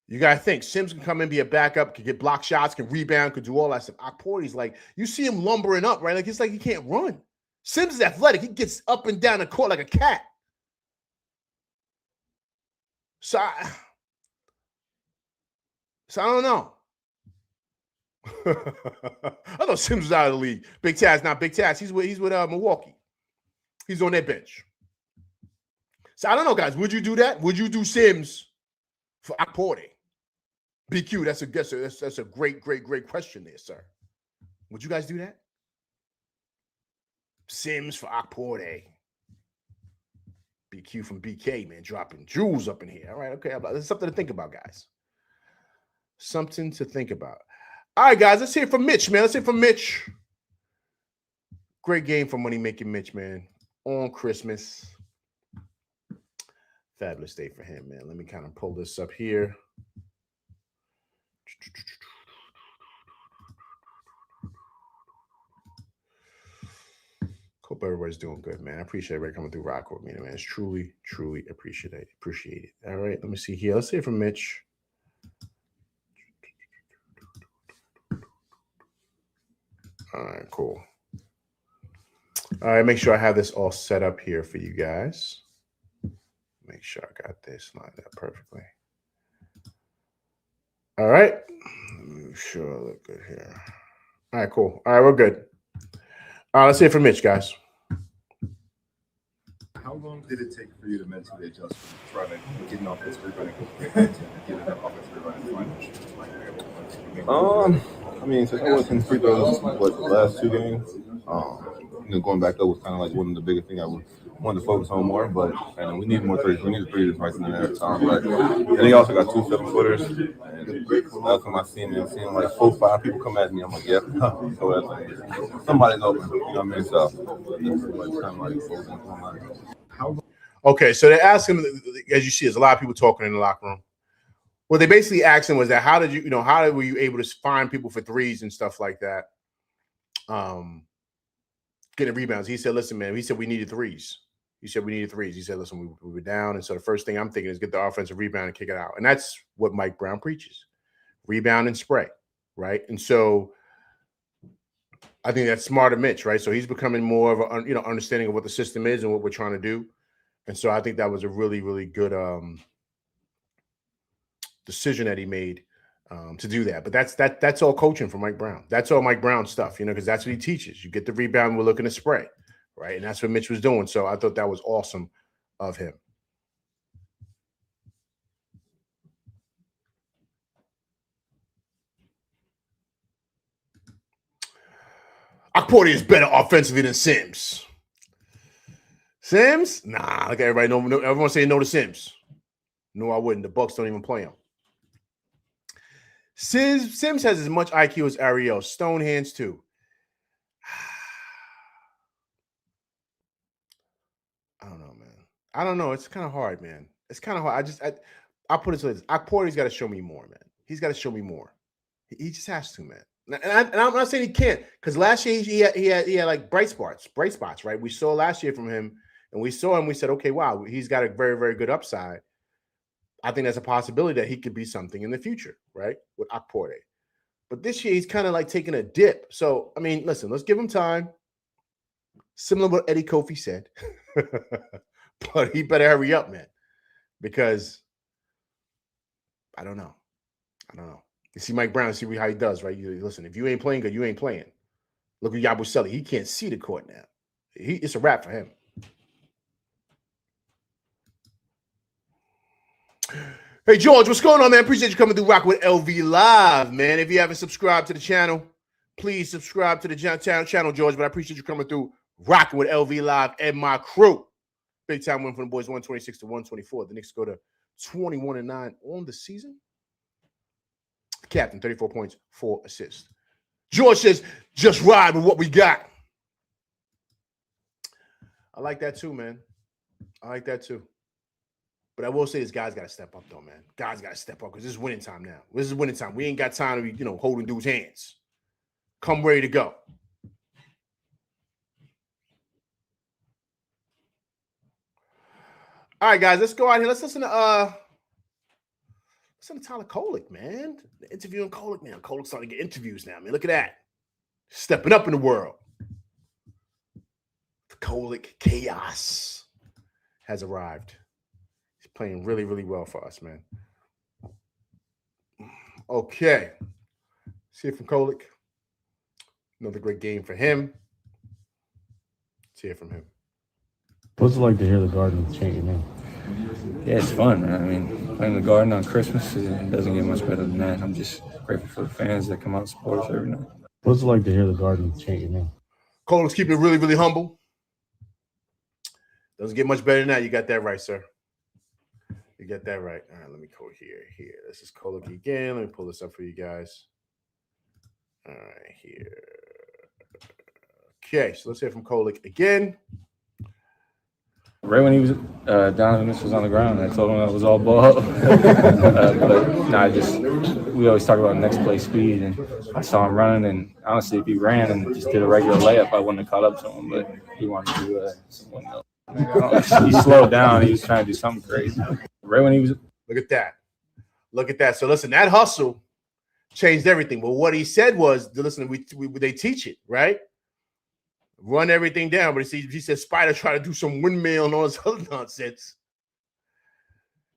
you got to think Sims can come in, be a backup, can get block shots, can rebound, can do all that stuff. Akportia's like, you see him lumbering up, right? Like it's like he can't run. Sims is athletic. He gets up and down the court like a cat. So I don't know. I thought Sims was out of the league. Big Taz, not Big Taz. He's with Milwaukee. He's on their bench. So I don't know, guys. Would you do that? Would you do Sims for Akportia? BQ, that's a great question there, sir. Would you guys do that? Sims for Akportia. BQ from BK, man, dropping jewels up in here. All right, okay. There's something to think about, guys. Something to think about. All right, guys, let's hear from Mitch, man. Let's hear from Mitch. Great game for Money Making Mitch, man. On Christmas. Fabulous day for him, man. Let me kind of pull this up here. Hope everybody's doing good, man. I appreciate everybody coming through Rock with me, man. It's truly, truly appreciated. All right, let me see here. Let's hear from Mitch. All right, cool. All right, make sure I have this all set up here for you guys. Make sure I got this lined up perfectly. All right. Make sure I look good here. All right, cool. All right, we're good. All right, let's hear from Mitch, guys. How long did it take for you to mentally adjust from trying to get an offensive rebounding I mean, since I was in free throws, the last 2 games, going back up was kind of like one of the biggest things I wanted to focus on more. But we need more threes. We need the threes right in there. But and he also got 2 7-footers. And that's when I seen like 4 or 5 people come at me. I'm like, yeah. So that's like, somebody's open. You know what I mean? So it's like kind of like okay, so they asked him, as you see, there's a lot of people talking in the locker room. What they basically asked him was that how were you able to find people for threes and stuff like that? Getting rebounds. He said, listen, man, he said we needed threes. He said, listen, we were down. And so the first thing I'm thinking is get the offensive rebound and kick it out. And that's what Mike Brown preaches. Rebound and spray, right? And so I think that's smart of Mitch, right? So he's becoming more of a understanding of what the system is and what we're trying to do. And so I think that was a really, really good decision that he made to do that. But that's all coaching for Mike Brown. That's all Mike Brown stuff, because that's what he teaches. You get the rebound, we're looking to spray, right? And that's what Mitch was doing. So I thought that was awesome of him. Okporti is better offensively than Sims. Sims? Nah, like everybody know. Everyone saying no to Sims. No, I wouldn't. The Bucks don't even play him. Sims has as much IQ as Ariel. Stone hands too. I don't know, man. I don't know. It's kind of hard, man. It's kind of hard. I'll put it like this. Okporti's got to show me more, man. He's got to show me more. He just has to, man. And I'm not saying he can't, because last year he had like bright spots, right? We saw last year from him, and we saw him. We said, okay, wow, he's got a very, very good upside. I think that's a possibility that he could be something in the future, right? With Okporti. But this year he's kind of like taking a dip. So, I mean, listen, let's give him time. Similar to what Eddie Kofi said. But he better hurry up, man. Because I don't know. You see Mike Brown, see how he does, right? Listen, if you ain't playing good, you ain't playing. Look at Yabusele. He can't see the court now. It's a wrap for him. Hey, George, what's going on, man? Appreciate you coming through Rock with LV Live, man. If you haven't subscribed to the channel, please subscribe to the channel, George. But I appreciate you coming through rocking with LV Live and my crew. Big time win for the boys, 126 to 124. The Knicks go to 21-9 on the season. The captain, 34 points, 4 assists. George says, just ride with what we got. I like that too, man. I like that too. But I will say this guy's got to step up, though, man. Guys got to step up because this is winning time now. This is winning time. We ain't got time to be, holding dudes' hands. Come ready to go. All right, guys, let's go out here. Let's listen to Tyler Kolek, man. The interviewing Kolek, man. Kolek's starting to get interviews now, man. Look at that. Stepping up in the world. The Kolek chaos has arrived. He's playing really, really well for us, man. Okay. See it from Kolek. Another great game for him. See it from him. What's it like to hear the Garden chant your name? Yeah, it's fun, man. I mean, playing the Garden on Christmas, it doesn't get much better than that. I'm just grateful for the fans that come out and support us every night. What's it like to hear the Garden chant your name? Kolek's keeping it really, really humble. Doesn't get much better than that. You got that right, sir. You got that right. All right, let me go here. This is Kolek again. Let me pull this up for you guys. All right, here. Okay, so let's hear from Kolek again. Right when he was Donovan Mitchell was on the ground, I told him I was all ball. We always talk about next play speed, and I saw him running, and honestly, if he ran and just did a regular layup, I wouldn't have caught up to him, but he wanted to do something else. He slowed down. He was trying to do something crazy. Right when he was. Look at that. So listen, that hustle changed everything. But what he said was, listen, they teach it, right? Run everything down. But he said Spider tried to do some windmill and all this other nonsense.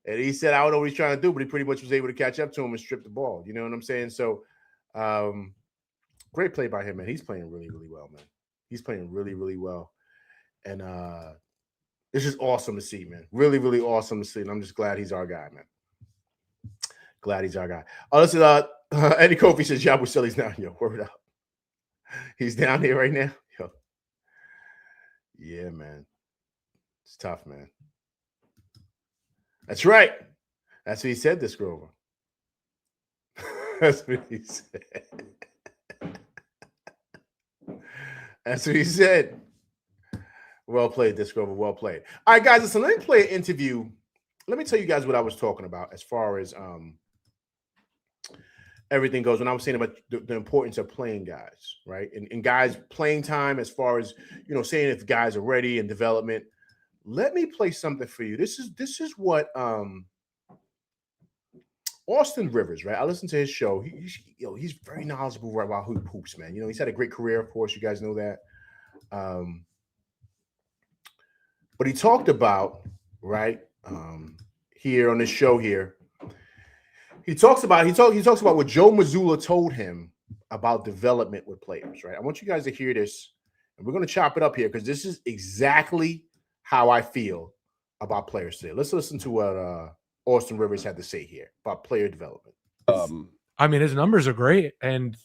And he said, I don't know what he's trying to do, but he pretty much was able to catch up to him and strip the ball. You know what I'm saying? So great play by him, man. He's playing really, really well, man. He's playing really, really well. And it's just awesome to see, man. Really, really awesome to see. And I'm just glad he's our guy, man. Glad he's our guy. Oh, listen, Eddie Kofi says Yabusele's down here. Word up. He's down here right now. Yo. Yeah, man. It's tough, man. That's right. That's what he said, this Grover. That's what he said. That's what he said. Well played, this Grover. Well played. All right, guys, listen, let me play an interview. Let me tell you guys what I was talking about as far as everything goes when I was saying about the importance of playing guys, right? And guys playing time as far as, saying if guys are ready in development. Let me play something for you. This is what Austin Rivers, right? I listened to his show. He's very knowledgeable about hoops, man. He's had a great career, of course. You guys know that. But he talked about, right, here on this show here, He talks about what Joe Mazzulla told him about development with players, right? I want you guys to hear this, and we're going to chop it up here because this is exactly how I feel about players today. Let's listen to what Austin Rivers had to say here about player development. I mean, his numbers are great and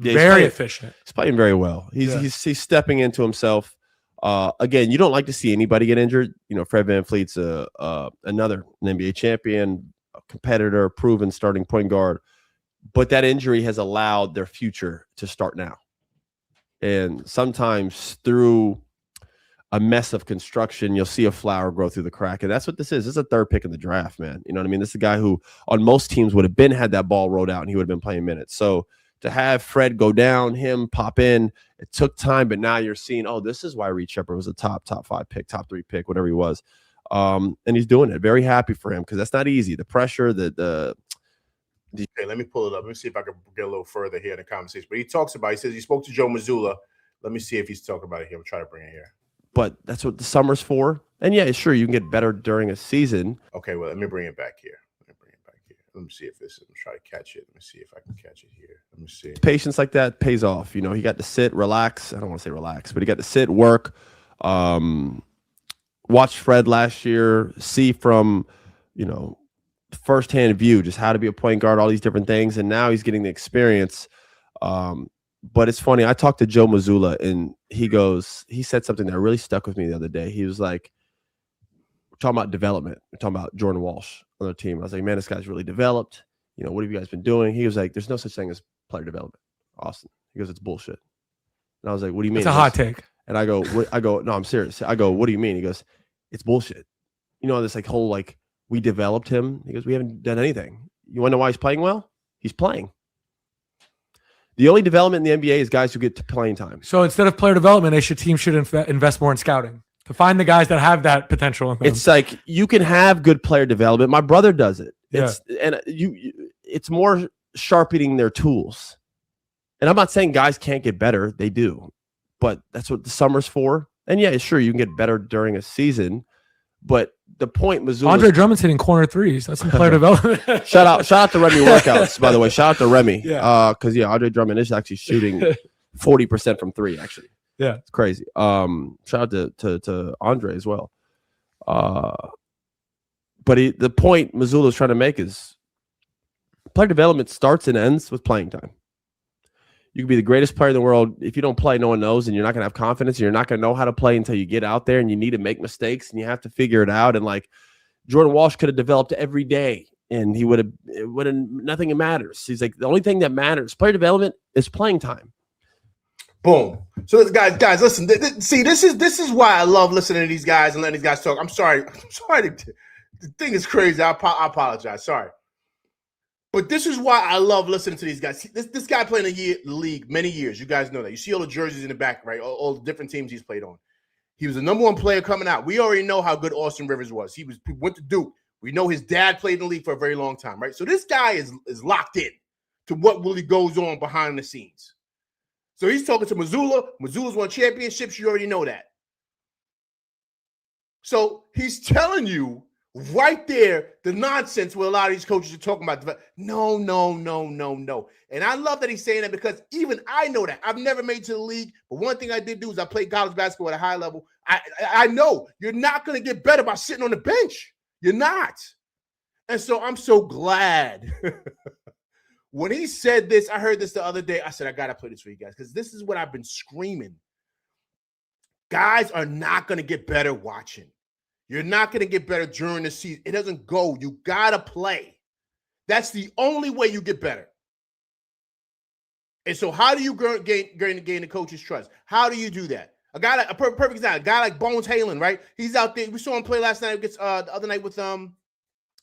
Yeah, very efficient. He's playing very well. He's stepping into himself. Again, you don't like to see anybody get injured. You know, Fred VanVleet's another NBA champion, a competitor, proven starting point guard. But that injury has allowed their future to start now. And sometimes through a mess of construction, you'll see a flower grow through the crack. And that's what this is. This is a third pick in the draft, man. You know what I mean? This is a guy who on most teams would have had that ball rolled out and he would have been playing minutes. So to have Fred go down, him pop in, it took time, but now you're seeing, oh, this is why Reed Shepard was a top 5 pick, top 3 pick, whatever he was. And he's doing it. Very happy for him because that's not easy. The pressure, Okay, let me pull it up. Let me see if I can get a little further here in the conversation. But he says he spoke to Joe Mazzulla. Let me see if he's talking about it here. We'll try to bring it here. But that's what the summer's for. And yeah, sure, you can get better during a season. Okay, well, let me bring it back here. Let me see if this. Let me try to catch it. Let me see if I can catch it here. Let me see. Patience like that pays off. You know, he got to sit, relax. I don't want to say relax, but he got to sit, work. Watch Fred last year, see from, firsthand view just how to be a point guard, all these different things. And now he's getting the experience. But it's funny. I talked to Joe Mazzulla and he said something that really stuck with me the other day. He was like, we're talking about development. We're talking about Jordan Walsh on the team. I was like, man, this guy's really developed. What have you guys been doing? He was like, there's no such thing as player development, Austin. He goes, it's bullshit. And I was like, what do you mean? It's a hot take. And I go, no, I'm serious. I go, what do you mean? He goes, it's bullshit. This whole we developed him. He goes, we haven't done anything. You want to know why he's playing well? He's playing. The only development in the NBA is guys who get to playing time. So instead of player development, teams should invest more in scouting to find the guys that have that potential in them. It's like you can have good player development. My brother does it. It's more sharpening their tools. And I'm not saying guys can't get better. They do. But that's what the summer's for. And yeah, sure, you can get better during a season. But the point, Mazzulla, Andre Drummond's hitting corner threes. That's some player development. shout out to Remy workouts, by the way. Shout out to Remy. Yeah. Because Andre Drummond is actually shooting 40% from 3, actually. Yeah. It's crazy. Shout out to Andre as well. But the point Mazzulla is trying to make is player development starts and ends with playing time. You can be the greatest player in the world. If you don't play, no one knows, and you're not going to have confidence. And you're not going to know how to play until you get out there, and you need to make mistakes, and you have to figure it out. And Jordan Walsh could have developed every day, and he would have nothing matters. He's like, the only thing that matters, player development, is playing time. Boom. So guys, listen. See, this is why I love listening to these guys and letting these guys talk. I'm sorry. The thing is crazy. I apologize. Sorry. But this is why I love listening to these guys. This guy played in the league many years. You guys know that. You see all the jerseys in the back, right? All the different teams he's played on. He was the number 1 player coming out. We already know how good Austin Rivers was. He went to Duke. We know his dad played in the league for a very long time, right? So this guy is locked in to what really goes on behind the scenes. So he's talking to Mazzulla. Mazzulla's won championships. You already know that. So he's telling you right there, the nonsense where a lot of these coaches are talking about. No. And I love that he's saying that because even I know that. I've never made it to the league, but one thing I did do is I played college basketball at a high level. I know you're not going to get better by sitting on the bench. You're not. And so I'm so glad. When he said this, I heard this the other day. I said, I got to play this for you guys because this is what I've been screaming. Guys are not going to get better watching. You're not going to get better during the season. It doesn't go. You got to play. That's the only way you get better. And so how do you gain the coach's trust? How do you do that? A perfect example, a guy like Bones Halen, right? He's out there. We saw him play last night against the other night with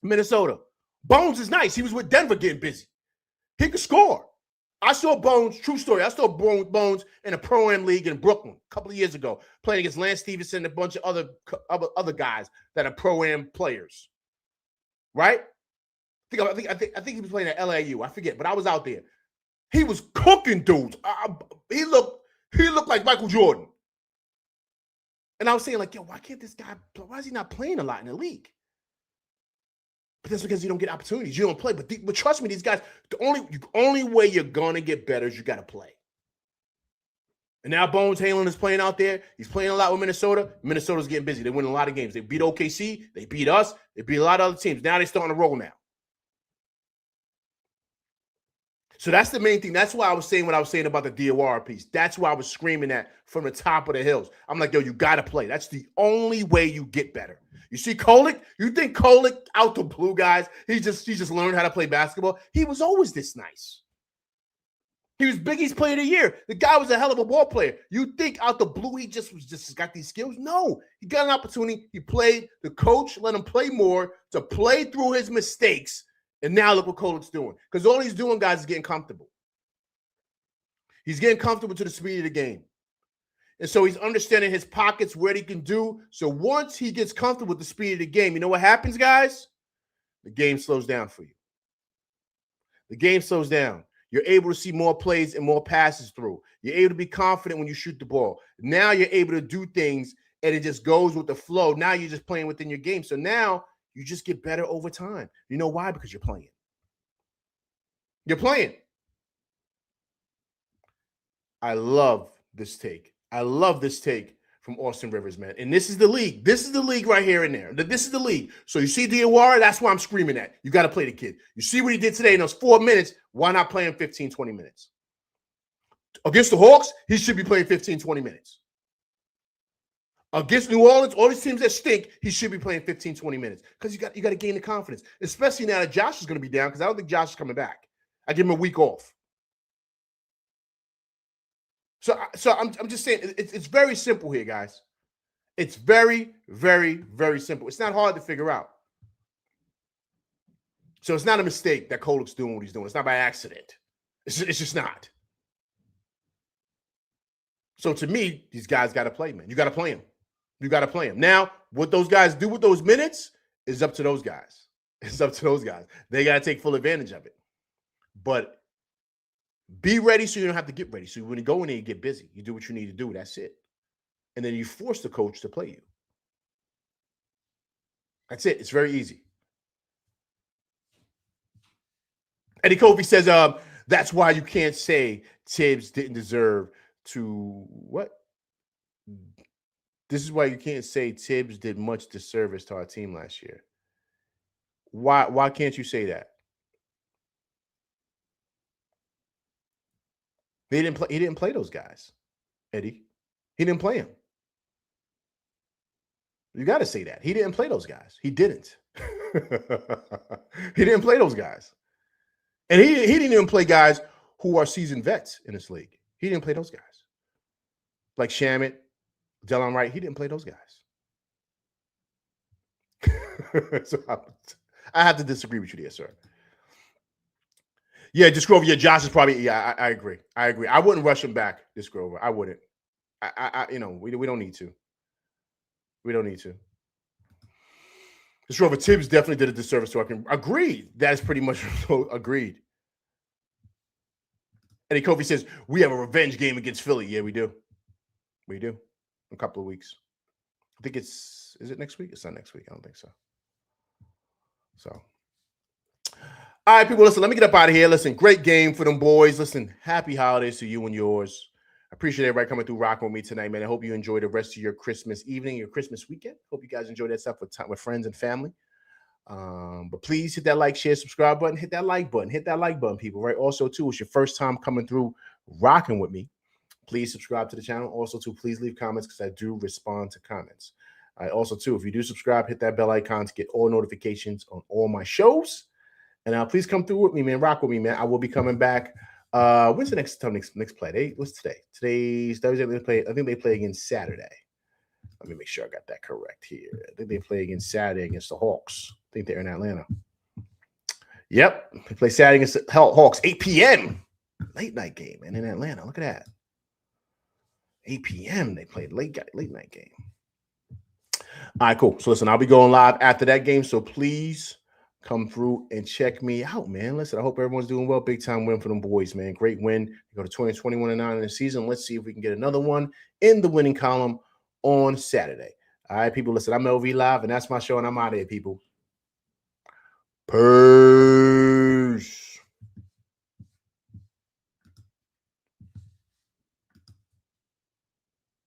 Minnesota. Bones is nice. He was with Denver getting busy. He could score. I saw Bones, true story. I saw Bones in a Pro-Am league in Brooklyn a couple of years ago, playing against Lance Stevenson and a bunch of other guys that are Pro-Am players. Right? I think he was playing at LAU. I forget, but I was out there. He was cooking dudes. He looked like Michael Jordan. And I was saying, why can't this guy? Why is he not playing a lot in the league? But that's because you don't get opportunities. You don't play. But trust me, these guys, the only way you're going to get better is you got to play. And now Bones Halen is playing out there. He's playing a lot with Minnesota. Minnesota's getting busy. They win a lot of games. They beat OKC. They beat us. They beat a lot of other teams. Now they're starting to roll now. So that's the main thing. That's why I was saying what I was saying about the DOR piece. That's why I was screaming that from the top of the hills. I'm like, yo, you got to play. That's the only way you get better. You see Kolek? You think Kolek out the blue, guys? He just learned how to play basketball. He was always this nice. He was Big East Player of the Year. The guy was a hell of a ball player. You think out the blue he just got these skills? No. He got an opportunity. He played. The coach let him play more to play through his mistakes. And now look what Kolek's doing. Because all he's doing, guys, is getting comfortable. He's getting comfortable to the speed of the game. And so he's understanding his pockets, what he can do. So once he gets comfortable with the speed of the game, you know what happens, guys? The game slows down for you. The game slows down. You're able to see more plays and more passes through. You're able to be confident when you shoot the ball. Now you're able to do things, and it just goes with the flow. Now you're just playing within your game. So now you just get better over time. You know why? Because you're playing. You're playing. I love this take. I love this take from Austin Rivers, man. And this is the league. This is the league right here and there. This is the league. So you see Diawara, that's why I'm screaming at. You got to play the kid. You see what he did today in those 4 minutes. Why not play him 15, 20 minutes? Against the Hawks, he should be playing 15, 20 minutes. Against New Orleans, all these teams that stink, he should be playing 15, 20 minutes. Because you got to gain the confidence, especially now that Josh is going to be down, because I don't think Josh is coming back. I give him a week off. So I'm just saying, it's very simple here, guys. It's very, very, very simple. It's not hard to figure out. So it's not a mistake that Kolek's doing what he's doing. It's not by accident. It's just not. So to me, these guys got to play, man. You got to play them. You got to play them. Now, what those guys do with those minutes is up to those guys. It's up to those guys. They got to take full advantage of it. But be ready so you don't have to get ready. So when you go in there, you get busy. You do what you need to do. That's it. And then you force the coach to play you. That's it. It's very easy. Eddie Kofi says, that's why you can't say Tibbs didn't deserve to what? This is why you can't say Tibbs did much disservice to our team last year. Why can't you say that? He didn't play those guys, Eddie. He didn't play them. You got to say that. He didn't play those guys. He didn't. He didn't play those guys. And he didn't even play guys who are seasoned vets in this league. He didn't play those guys. Like Shamet, Delon Wright, he didn't play those guys. So I have to disagree with you there, sir. Yeah, Disgrover. Yeah, Josh is probably. Yeah, I agree. I agree. I wouldn't rush him back, Disgrover. I wouldn't. We don't need to. We don't need to. Disgrover, Tibbs definitely did a disservice to our team. Agreed. That is pretty much agreed. Eddie Kofi says we have a revenge game against Philly. Yeah, we do. We do. In a couple of weeks. I think is it next week? It's not next week. I don't think so. So. All right, people, listen, let me get up out of here. Listen, great game for them boys. Listen, happy holidays to you and yours. I appreciate everybody coming through rocking with me tonight, man. I hope you enjoy the rest of your Christmas evening, your Christmas weekend. Hope you guys enjoy that stuff with friends and family. But please hit that like, share, subscribe button. Hit that like button. Hit that like button, people, right? Also, too, it's your first time coming through rocking with me. Please subscribe to the channel. Also, too, please leave comments because I do respond to comments. Also, too, if you do subscribe, hit that bell icon to get all notifications on all my shows. And please come through with me, man. Rock with me, man. I will be coming back. When's the next play? What's today? Today's Thursday. I think they play again Saturday. Let me make sure I got that correct here. I think they play again Saturday against the Hawks. I think they're in Atlanta. Yep. They play Saturday against the Hawks. 8 p.m. Late night game, man, in Atlanta. Look at that. 8 p.m. They played late night game. All right, cool. So listen, I'll be going live after that game. So please come through and check me out, man. Listen, I hope everyone's doing well. Big time win for them boys, man. Great win. They go to 20-21-9 in the season. Let's see if we can get another one in the winning column on Saturday. All right, people, listen, I'm LV Live, and that's my show, and I'm out of here, people. Peace.